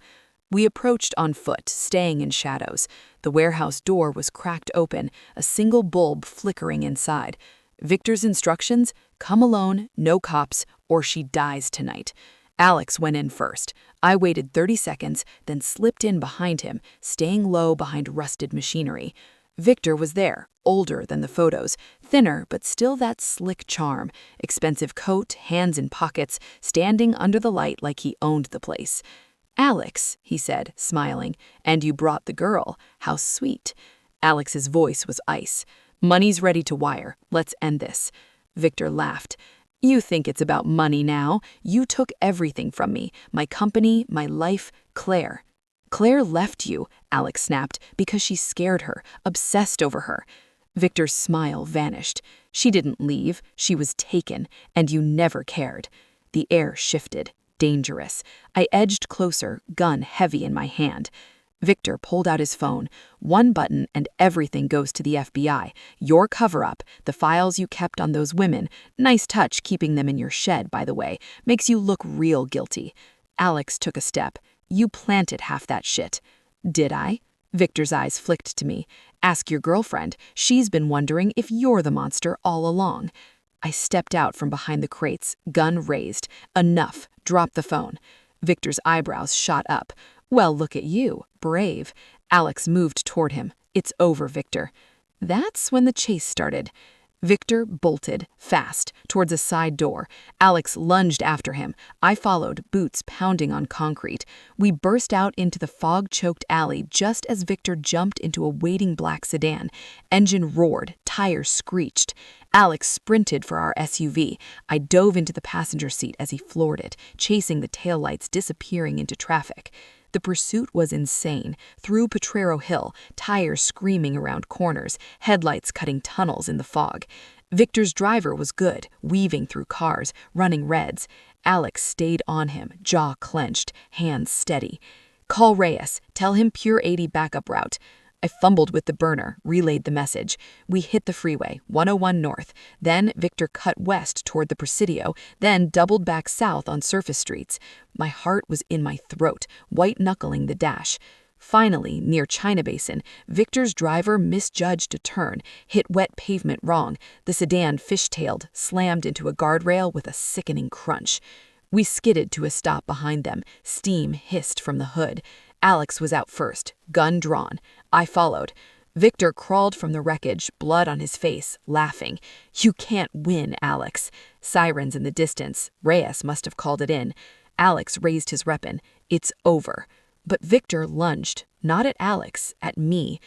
We approached on foot, staying in shadows. The warehouse door was cracked open, a single bulb flickering inside. Victor's instructions, come alone, no cops, or she dies tonight. Alex went in first. I waited 30 seconds, then slipped in behind him, staying low behind rusted machinery. Victor was there, older than the photos, thinner but still that slick charm, expensive coat, hands in pockets, standing under the light like he owned the place. Alex, he said, smiling, and you brought the girl. How sweet. Alex's voice was ice. Money's ready to wire. Let's end this. Victor laughed. You think it's about money now. You took everything from me. My company, my life, Claire. Claire left you, Alex snapped, because she scared her, obsessed over her. Victor's smile vanished. She didn't leave. She was taken, and you never cared. The air shifted. Dangerous. I edged closer, gun heavy in my hand. Victor pulled out his phone. One button and everything goes to the FBI. Your cover-up, the files you kept on those women. Nice touch keeping them in your shed, by the way. Makes you look real guilty. Alex took a step. You planted half that shit. Did I? Victor's eyes flicked to me. Ask your girlfriend. She's been wondering if you're the monster all along. I stepped out from behind the crates, gun raised. Enough. Drop the phone. Victor's eyebrows shot up. Well, look at you. Brave. Alex moved toward him. It's over, Victor. That's when the chase started. Victor bolted, fast, towards a side door. Alex lunged after him. I followed, boots pounding on concrete. We burst out into the fog-choked alley just as Victor jumped into a waiting black sedan. Engine roared, tires screeched. Alex sprinted for our SUV. I dove into the passenger seat as he floored it, chasing the taillights disappearing into traffic. The pursuit was insane. Through Potrero Hill, tires screaming around corners, headlights cutting tunnels in the fog. Victor's driver was good, weaving through cars, running reds. Alex stayed on him, jaw clenched, hands steady. Call Reyes. Tell him Pure 80 backup route. I fumbled with the burner, relayed the message. We hit the freeway, 101 north. Then Victor cut west toward the Presidio, then doubled back south on surface streets. My heart was in my throat, white-knuckling the dash. Finally, near China Basin, Victor's driver misjudged a turn, hit wet pavement wrong. The sedan fishtailed, slammed into a guardrail with a sickening crunch. We skidded to a stop behind them. Steam hissed from the hood. Alex was out first, gun drawn. I followed. Victor crawled from the wreckage, blood on his face, laughing. You can't win, Alex. Sirens in the distance. Reyes must have called it in. Alex raised his weapon. It's over. But Victor lunged, not at Alex, at me.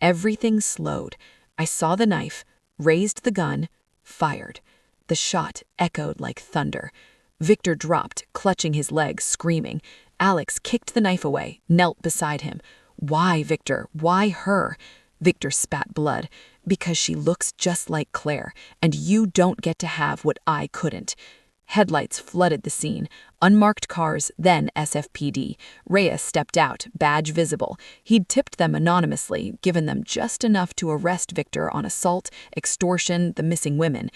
Everything slowed. I saw the knife, raised the gun, fired. The shot echoed like thunder. Victor dropped, clutching his legs, screaming. Alex kicked the knife away, knelt beside him. Why, Victor? Why her? Victor spat blood. Because she looks just like Claire, and you don't get to have what I couldn't. Headlights flooded the scene. Unmarked cars, then SFPD. Reyes stepped out, badge visible. He'd tipped them anonymously, given them just enough to arrest Victor on assault, extortion, the missing women.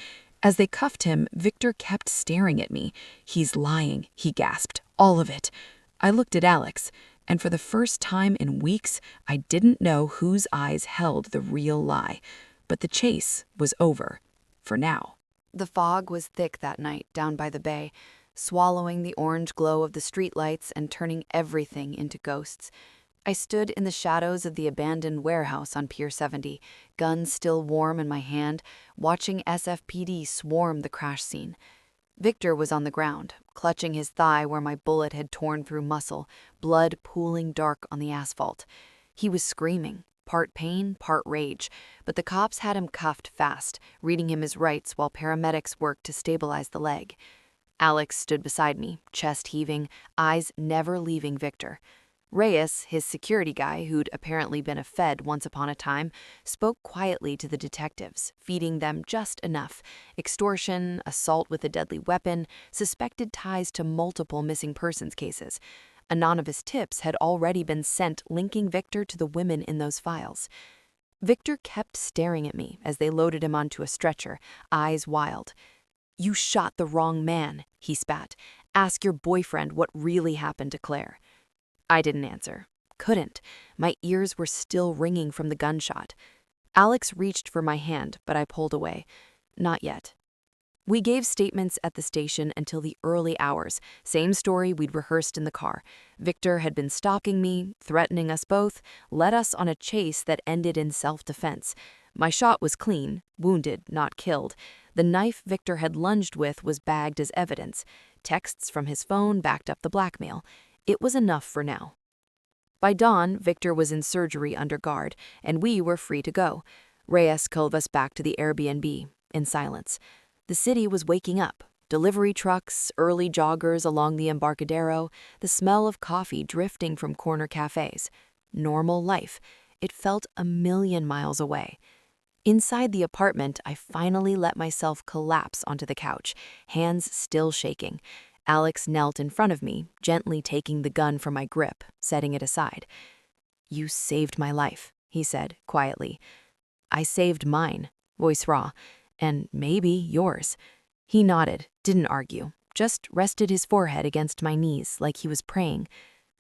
As they cuffed him, Victor kept staring at me. "He's lying," he gasped. "All of it." I looked at Alex, and for the first time in weeks, I didn't know whose eyes held the real lie. But the chase was over. For now. The fog was thick that night down by the bay, swallowing the orange glow of the streetlights and turning everything into ghosts. I stood in the shadows of the abandoned warehouse on Pier 70, guns still warm in my hand, watching SFPD swarm the crash scene. Victor was on the ground, clutching his thigh where my bullet had torn through muscle, blood pooling dark on the asphalt. He was screaming, part pain, part rage, but the cops had him cuffed fast, reading him his rights while paramedics worked to stabilize the leg. Alex stood beside me, chest heaving, eyes never leaving Victor. Reyes, his security guy, who'd apparently been a Fed once upon a time, spoke quietly to the detectives, feeding them just enough: extortion, assault with a deadly weapon, suspected ties to multiple missing persons cases. Anonymous tips had already been sent linking Victor to the women in those files. Victor kept staring at me as they loaded him onto a stretcher, eyes wild. "You shot the wrong man," he spat. "Ask your boyfriend what really happened to Claire." I didn't answer. Couldn't. My ears were still ringing from the gunshot. Alex reached for my hand, but I pulled away. Not yet. We gave statements at the station until the early hours. Same story we'd rehearsed in the car. Victor had been stalking me, threatening us both, led us on a chase that ended in self-defense. My shot was clean, wounded, not killed. The knife Victor had lunged with was bagged as evidence. Texts from his phone backed up the blackmail. It was enough for now. By dawn, Victor was in surgery under guard, and we were free to go. Reyes called us back to the Airbnb, in silence. The city was waking up. Delivery trucks, early joggers along the Embarcadero, the smell of coffee drifting from corner cafes. Normal life. It felt a million miles away. Inside the apartment, I finally let myself collapse onto the couch, hands still shaking. Alex knelt in front of me, gently taking the gun from my grip, setting it aside. "You saved my life," he said, quietly. "I saved mine," voice raw, "and maybe yours." He nodded, didn't argue, just rested his forehead against my knees like he was praying.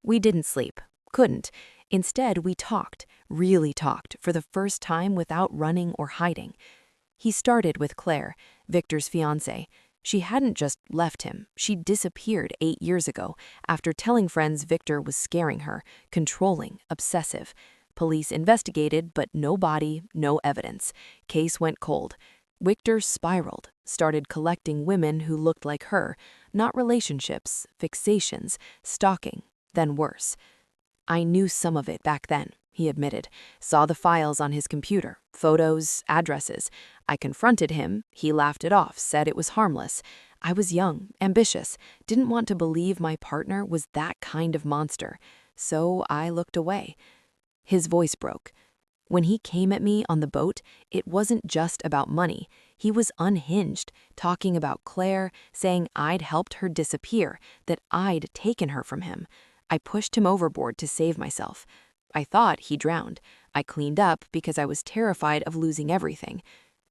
We didn't sleep, couldn't. Instead, we talked, really talked, for the first time without running or hiding. He started with Claire, Victor's fiancée. She hadn't just left him, she'd disappeared 8 years ago after telling friends Victor was scaring her, controlling, obsessive. Police investigated, but no body, no evidence. Case went cold. Victor spiraled, started collecting women who looked like her, not relationships, fixations, stalking, then worse. "I knew some of it back then," he admitted. "Saw the files on his computer, photos, addresses. I confronted him, he laughed it off, said it was harmless. I was young, ambitious, didn't want to believe my partner was that kind of monster. So I looked away." His voice broke. When he came at me on the boat, it wasn't just about money. He was unhinged, talking about Claire, saying I'd helped her disappear, that I'd taken her from him. I pushed him overboard to save myself. I thought he drowned. I cleaned up because I was terrified of losing everything.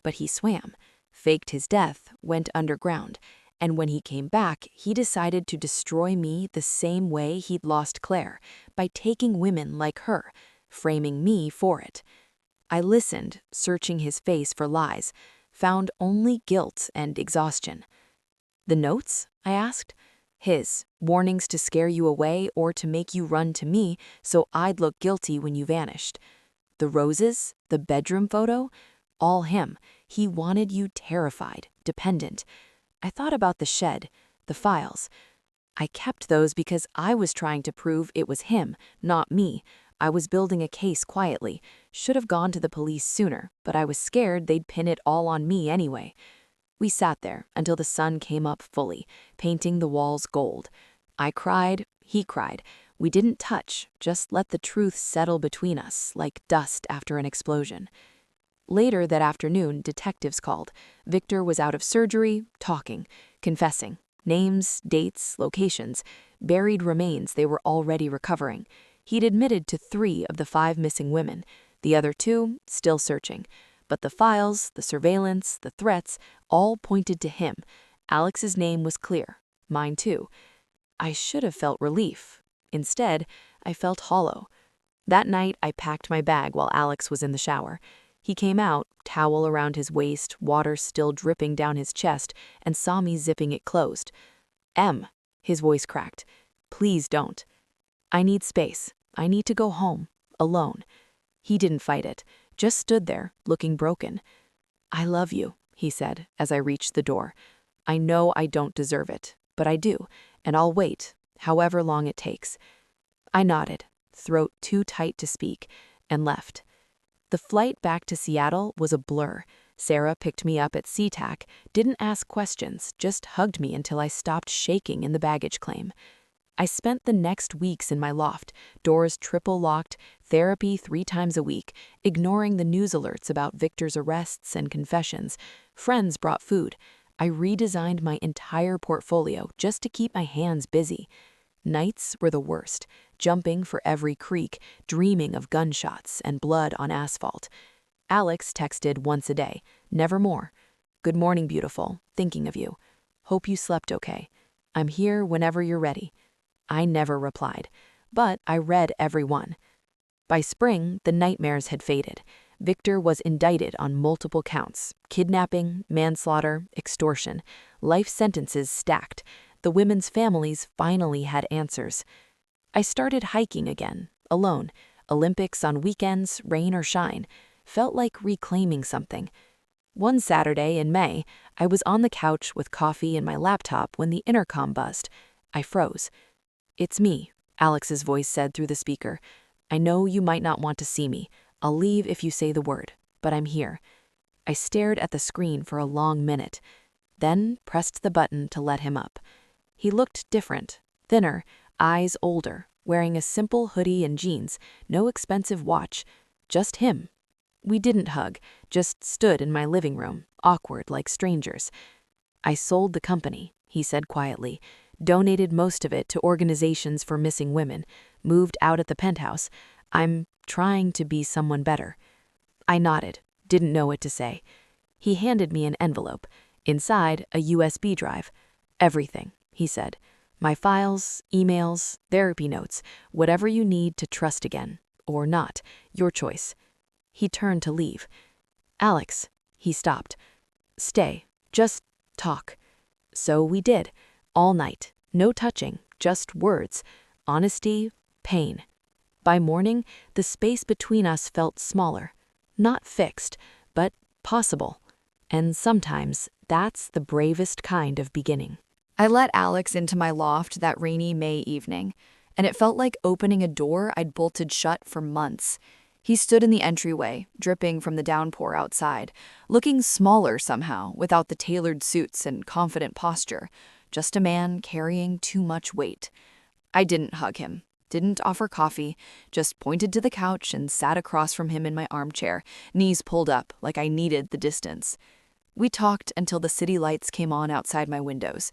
But he swam, faked his death, went underground, and when he came back, he decided to destroy me the same way he'd lost Claire, by taking women like her, framing me for it. I listened, searching his face for lies, found only guilt and exhaustion. "The notes?" I asked. "His, warnings to scare you away or to make you run to me so I'd look guilty when you vanished. The roses, the bedroom photo, all him. He wanted you terrified, dependent." I thought about the shed, the files. I kept those because I was trying to prove it was him, not me. I was building a case quietly. Should have gone to the police sooner, but I was scared they'd pin it all on me anyway. We sat there until the sun came up fully, painting the walls gold. I cried, he cried. We didn't touch, just let the truth settle between us like dust after an explosion. Later that afternoon, detectives called. Victor was out of surgery, talking, confessing. Names, dates, locations, buried remains they were already recovering. He'd admitted to 3 of the 5 missing women, the other 2 still searching. But the files, the surveillance, the threats, all pointed to him. Alex's name was clear, mine too. I should have felt relief. Instead, I felt hollow. That night, I packed my bag while Alex was in the shower. He came out, towel around his waist, water still dripping down his chest, and saw me zipping it closed. "Em," his voice cracked. "Please don't. I need space. I need to go home, alone." He didn't fight it, just stood there, looking broken. "I love you," he said as I reached the door. "I know I don't deserve it, but I do, and I'll wait, however long it takes." I nodded, throat too tight to speak, and left. The flight back to Seattle was a blur. Sarah picked me up at SeaTac, didn't ask questions, just hugged me until I stopped shaking in the baggage claim. I spent the next weeks in my loft, doors triple locked, therapy 3 times a week, ignoring the news alerts about Victor's arrests and confessions. Friends brought food. I redesigned my entire portfolio just to keep my hands busy. Nights were the worst, jumping for every creak, dreaming of gunshots and blood on asphalt. Alex texted once a day, never more. "Good morning, beautiful. Thinking of you. Hope you slept okay. I'm here whenever you're ready." I never replied, but I read every one. By spring, the nightmares had faded. Victor was indicted on multiple counts: kidnapping, manslaughter, extortion. Life sentences stacked. The women's families finally had answers. I started hiking again, alone. Olympics on weekends, rain or shine. Felt like reclaiming something. One Saturday in May, I was on the couch with coffee and my laptop when the intercom buzzed. I froze. "It's me," Alex's voice said through the speaker. "I know you might not want to see me. I'll leave if you say the word, but I'm here." I stared at the screen for a long minute, then pressed the button to let him up. He looked different, thinner, eyes older, wearing a simple hoodie and jeans, no expensive watch, just him. We didn't hug, just stood in my living room, awkward like strangers. "I sold the company," he said quietly, "donated most of it to organizations for missing women, moved out at the penthouse. I'm trying to be someone better." I nodded, didn't know what to say. He handed me an envelope. Inside, a USB drive. "Everything," he said. "My files, emails, therapy notes, whatever you need to trust again. Or not. Your choice." He turned to leave. "Alex," he stopped. "Stay. Just talk." So we did. All night. No touching, just words. Honesty, pain. By morning, the space between us felt smaller. Not fixed, but possible. And sometimes that's the bravest kind of beginning. I let Alex into my loft that rainy May evening, and it felt like opening a door I'd bolted shut for months. He stood in the entryway, dripping from the downpour outside, looking smaller somehow, without the tailored suits and confident posture. Just a man carrying too much weight. I didn't hug him, didn't offer coffee, just pointed to the couch and sat across from him in my armchair, knees pulled up like I needed the distance. We talked until the city lights came on outside my windows.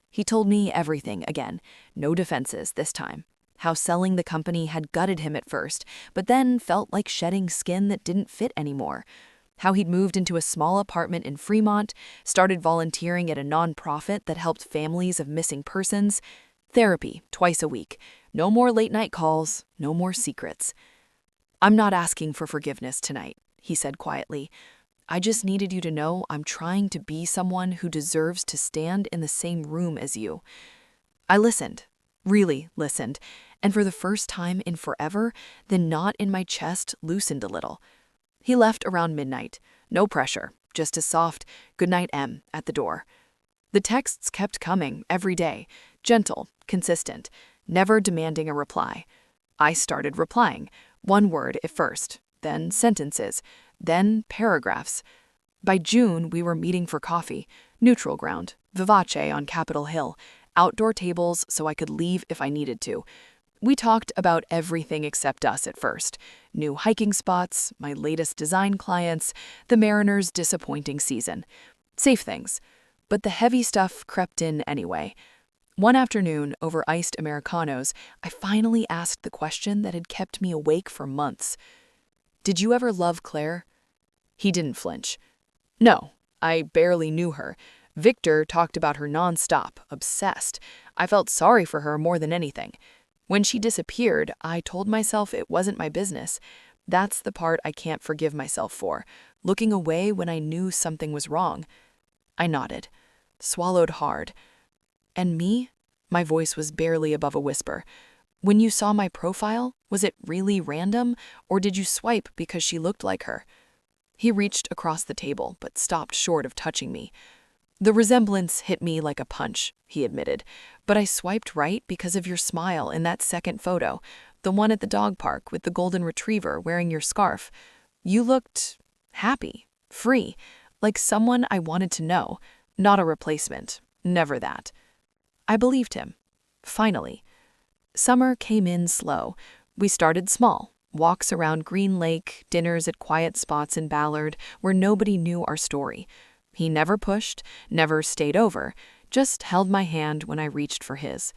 He told me everything again, no defenses this time. How selling the company had gutted him at first, but then felt like shedding skin that didn't fit anymore. How he'd moved into a small apartment in Fremont, started volunteering at a nonprofit that helped families of missing persons. Therapy twice a week. No more late-night calls, no more secrets. "I'm not asking for forgiveness tonight," he said quietly. "I just needed you to know I'm trying to be someone who deserves to stand in the same room as you." I listened, really listened, and for the first time in forever, the knot in my chest loosened a little. He left around midnight. No pressure, just a soft, "Good night, Em," at the door. The texts kept coming every day, gentle, consistent, never demanding a reply. I started replying, one word at first, then sentences, then paragraphs. By June, we were meeting for coffee, neutral ground, vivace on Capitol Hill, outdoor tables so I could leave if I needed to. We talked about everything except us at first. New hiking spots, my latest design clients, the Mariners' disappointing season. Safe things. But the heavy stuff crept in anyway. One afternoon, over iced Americanos, I finally asked the question that had kept me awake for months. Did you ever love Claire? He didn't flinch. No, I barely knew her. Victor talked about her nonstop, obsessed. I felt sorry for her more than anything. When she disappeared, I told myself it wasn't my business. That's the part I can't forgive myself for, looking away when I knew something was wrong. I nodded, swallowed hard. And me? My voice was barely above a whisper. When you saw my profile, was it really random, or did you swipe because she looked like her? He reached across the table, but stopped short of touching me. The resemblance hit me like a punch, he admitted, but I swiped right because of your smile in that second photo, the one at the dog park with the golden retriever wearing your scarf. You looked happy, free, like someone I wanted to know, not a replacement, never that. I believed him. Finally. Summer came in slow. We started small. Walks around Green Lake, dinners at quiet spots in Ballard where nobody knew our story. He never pushed, never stayed over, just held my hand when I reached for his.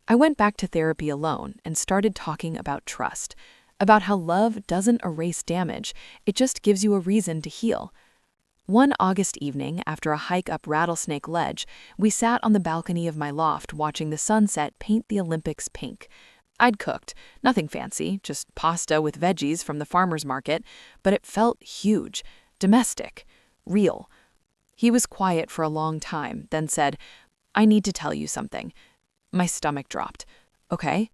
I went back to therapy alone and started talking about trust, about how love doesn't erase damage, it just gives you a reason to heal. One August evening, after a hike up Rattlesnake Ledge, we sat on the balcony of my loft watching the sunset paint the Olympics pink. I'd cooked, nothing fancy, just pasta with veggies from the farmer's market, but it felt huge, domestic, real. He was quiet for a long time, then said, I need to tell you something. My stomach dropped. Okay.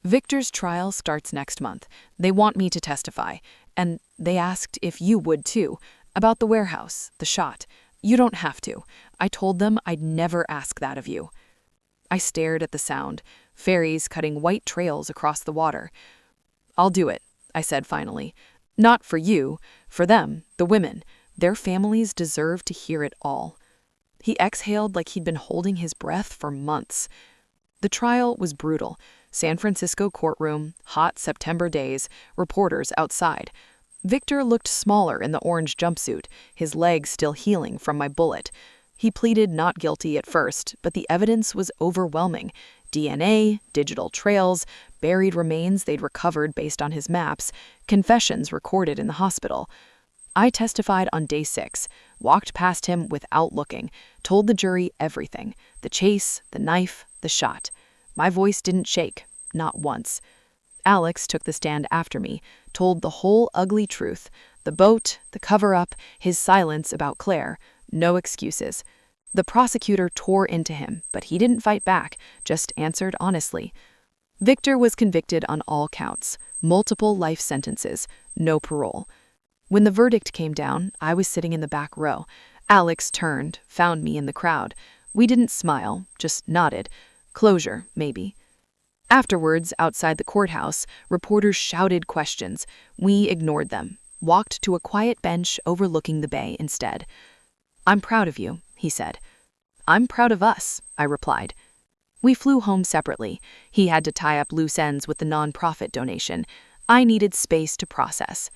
Victor's trial starts next month. They want me to testify, and they asked if you would too, about the warehouse, the shot. You don't have to. I told them I'd never ask that of you. I stared at the sound, ferries cutting white trails across the water. I'll do it, I said finally. Not for you, for them, the women. Their families deserve to hear it all. He exhaled like he'd been holding his breath for months. The trial was brutal. San Francisco courtroom, hot September days, reporters outside. Victor looked smaller in the orange jumpsuit, his legs still healing from my bullet. He pleaded not guilty at first, but the evidence was overwhelming. DNA, digital trails, buried remains they'd recovered based on his maps, confessions recorded in the hospital. I testified on day 6, walked past him without looking, told the jury everything, the chase, the knife, the shot. My voice didn't shake, not once. Alex took the stand after me, told the whole ugly truth, the boat, the cover-up, his silence about Claire, no excuses. The prosecutor tore into him, but he didn't fight back, just answered honestly. Victor was convicted on all counts, multiple life sentences, no parole. When the verdict came down, I was sitting in the back row. Alex turned, found me in the crowd. We didn't smile, just nodded. Closure, maybe. Afterwards, outside the courthouse, reporters shouted questions. We ignored them, walked to a quiet bench overlooking the bay instead. I'm proud of you, he said. I'm proud of us, I replied. We flew home separately. He had to tie up loose ends with the nonprofit donation. I needed space to process.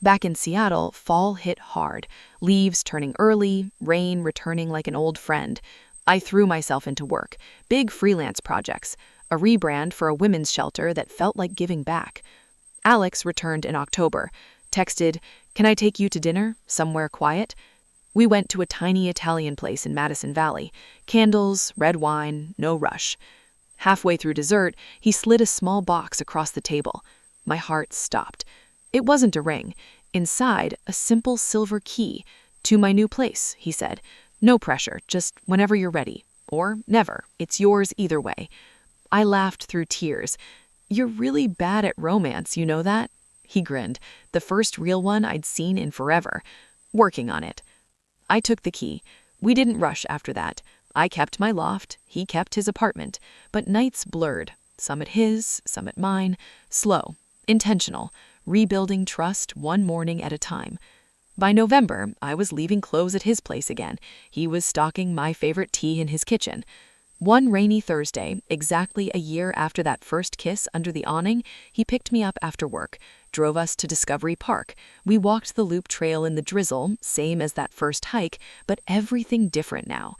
Back in Seattle, fall hit hard, leaves turning early, rain returning like an old friend. I threw myself into work, big freelance projects, a rebrand for a women's shelter that felt like giving back. Alex returned in October, texted, "Can I take you to dinner, somewhere quiet?" We went to a tiny Italian place in Madison Valley. Candles, red wine, no rush. Halfway through dessert, he slid a small box across the table. My heart stopped. It wasn't a ring. Inside, a simple silver key. "To my new place," he said. "No pressure, just whenever you're ready. Or never. It's yours either way." I laughed through tears. "You're really bad at romance, you know that?" He grinned. The first real one I'd seen in forever. Working on it. I took the key. We didn't rush after that. I kept my loft, he kept his apartment, but nights blurred. Some at his, some at mine. Slow, intentional, rebuilding trust one morning at a time. By November, I was leaving clothes at his place again. He was stocking my favorite tea in his kitchen. One rainy Thursday, exactly a year after that first kiss under the awning, he picked me up after work, drove us to Discovery Park. We walked the loop trail in the drizzle, same as that first hike, but everything different now.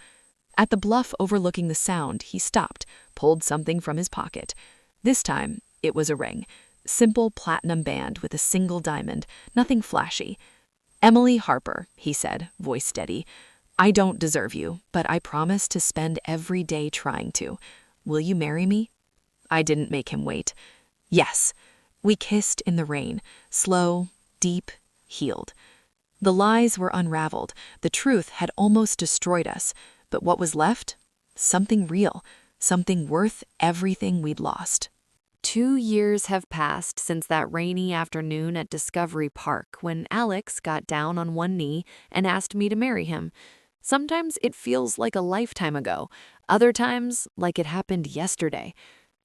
At the bluff overlooking the Sound, he stopped, pulled something from his pocket. This time, it was a ring. Simple platinum band with a single diamond, nothing flashy. "Emily Harper," he said, voice steady. "I don't deserve you, but I promise to spend every day trying to. Will you marry me?" I didn't make him wait. Yes. We kissed in the rain, slow, deep, healed. The lies were unraveled. The truth had almost destroyed us. But what was left? Something real, something worth everything we'd lost. 2 years have passed since that rainy afternoon at Discovery Park when Alex got down on one knee and asked me to marry him. Sometimes it feels like a lifetime ago, other times like it happened yesterday.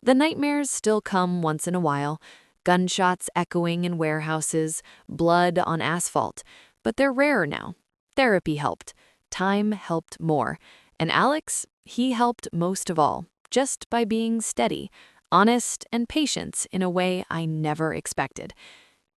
The nightmares still come once in a while, gunshots echoing in warehouses, blood on asphalt, but they're rarer now. Therapy helped. Time helped more. And Alex, he helped most of all, just by being steady, honest, and patient in a way I never expected.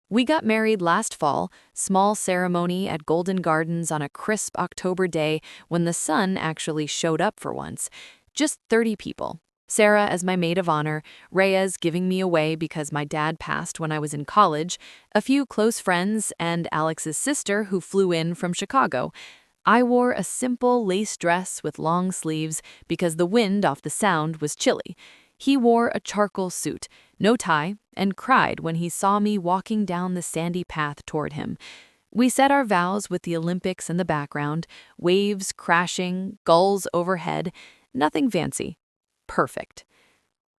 We got married last fall, small ceremony at Golden Gardens on a crisp October day when the sun actually showed up for once. Just 30 people. Sarah as my maid of honor, Reyes giving me away because my dad passed when I was in college, a few close friends, and Alex's sister who flew in from Chicago. I wore a simple lace dress with long sleeves because the wind off the Sound was chilly. He wore a charcoal suit, no tie, and cried when he saw me walking down the sandy path toward him. We said our vows with the Olympics in the background, waves crashing, gulls overhead, nothing fancy. Perfect.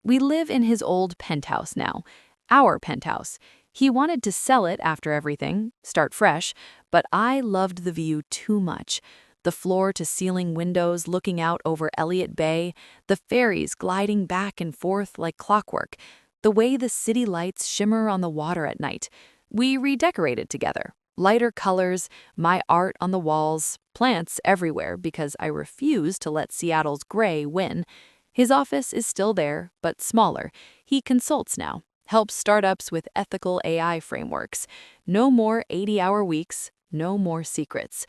We live in his old penthouse now, our penthouse. He wanted to sell it after everything, start fresh, but I loved the view too much. The floor-to-ceiling windows looking out over Elliott Bay, the ferries gliding back and forth like clockwork, the way the city lights shimmer on the water at night. We redecorated together. Lighter colors, my art on the walls, plants everywhere because I refuse to let Seattle's gray win. His office is still there, but smaller. He consults now, helps startups with ethical AI frameworks. No more 80-hour weeks, no more secrets.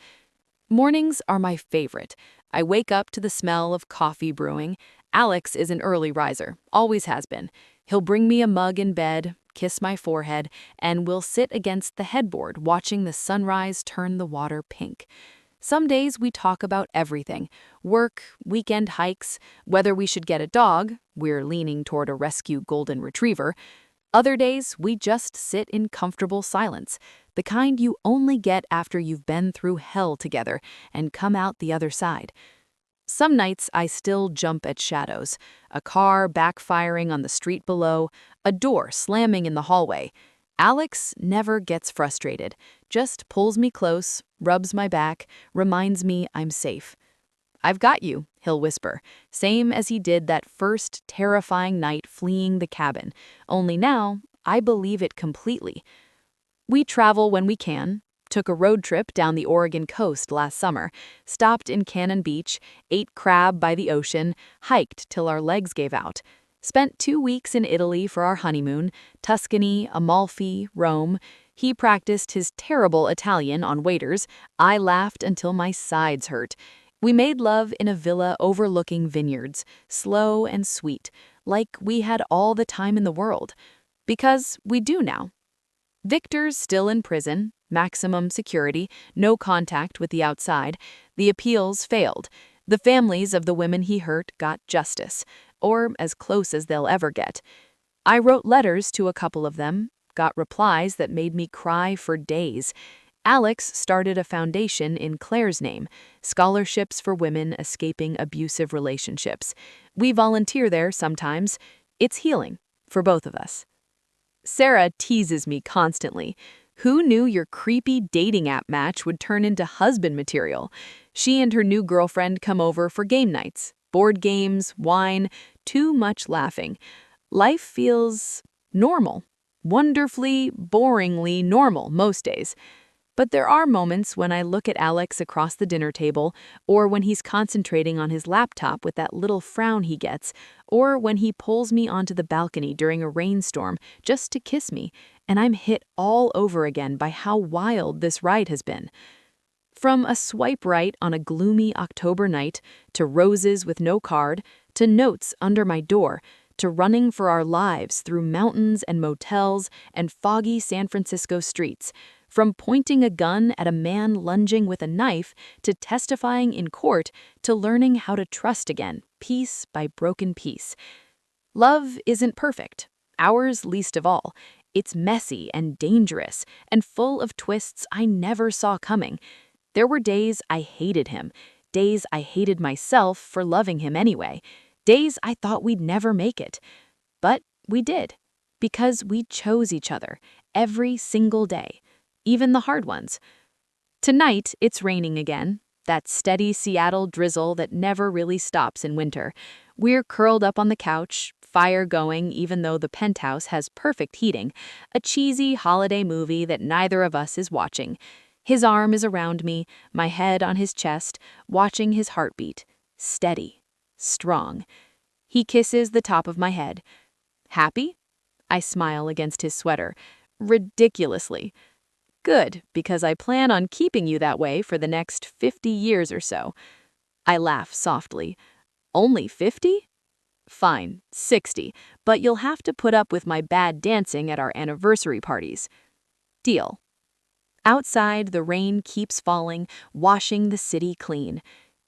Mornings are my favorite. I wake up to the smell of coffee brewing. Alex is an early riser, always has been. He'll bring me a mug in bed, kiss my forehead, and we'll sit against the headboard watching the sunrise turn the water pink. Some days we talk about everything: work, weekend hikes, whether we should get a dog, we're leaning toward a rescue golden retriever. Other days we just sit in comfortable silence, the kind you only get after you've been through hell together and come out the other side. Some nights I still jump at shadows, a car backfiring on the street below, a door slamming in the hallway. Alex never gets frustrated, just pulls me close, rubs my back, reminds me I'm safe. "I've got you," he'll whisper, same as he did that first terrifying night fleeing the cabin, only now I believe it completely. We travel when we can. Took a road trip down the Oregon coast last summer, stopped in Cannon Beach, ate crab by the ocean, hiked till our legs gave out. Spent 2 weeks in Italy for our honeymoon, Tuscany, Amalfi, Rome. He practiced his terrible Italian on waiters. I laughed until my sides hurt. We made love in a villa overlooking vineyards, slow and sweet, like we had all the time in the world. Because we do now. Victor's still in prison, maximum security, no contact with the outside. The appeals failed. The families of the women he hurt got justice, or as close as they'll ever get. I wrote letters to a couple of them, got replies that made me cry for days. Alex started a foundation in Claire's name, Scholarships for Women Escaping Abusive Relationships. We volunteer there sometimes. It's healing for both of us. Sarah teases me constantly. Who knew your creepy dating app match would turn into husband material? She and her new girlfriend come over for game nights, board games, wine, too much laughing. Life feels normal. Wonderfully, boringly normal most days. But there are moments when I look at Alex across the dinner table, or when he's concentrating on his laptop with that little frown he gets, or when he pulls me onto the balcony during a rainstorm just to kiss me, and I'm hit all over again by how wild this ride has been. From a swipe right on a gloomy October night, to roses with no card, to notes under my door, to running for our lives through mountains and motels and foggy San Francisco streets, from pointing a gun at a man lunging with a knife, to testifying in court, to learning how to trust again, piece by broken piece. Love isn't perfect, ours least of all. It's messy and dangerous and full of twists I never saw coming. There were days I hated him, days I hated myself for loving him anyway, days I thought we'd never make it. But we did, because we chose each other every single day, even the hard ones. Tonight, it's raining again, that steady Seattle drizzle that never really stops in winter. We're curled up on the couch, fire going even though the penthouse has perfect heating, a cheesy holiday movie that neither of us is watching. His arm is around me, my head on his chest, watching his heartbeat. Steady, strong. He kisses the top of my head. Happy? I smile against his sweater. Ridiculously. Good, because I plan on keeping you that way for the next 50 years or so. I laugh softly. Only 50? Fine, 60, but you'll have to put up with my bad dancing at our anniversary parties. Deal. Outside, the rain keeps falling, washing the city clean.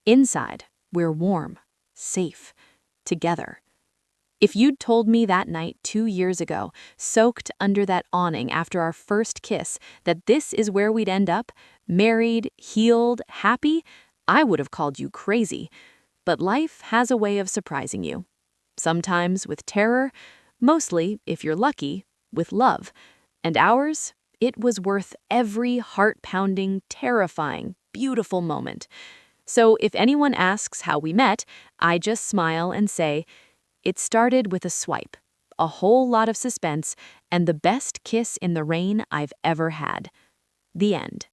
Inside, we're warm, safe, together. If you'd told me that night 2 years ago, soaked under that awning after our first kiss, that this is where we'd end up, married, healed, happy, I would have called you crazy. But life has a way of surprising you. Sometimes with terror, mostly, if you're lucky, with love. And ours, it was worth every heart-pounding, terrifying, beautiful moment. So if anyone asks how we met, I just smile and say, it started with a swipe, a whole lot of suspense, and the best kiss in the rain I've ever had. The end.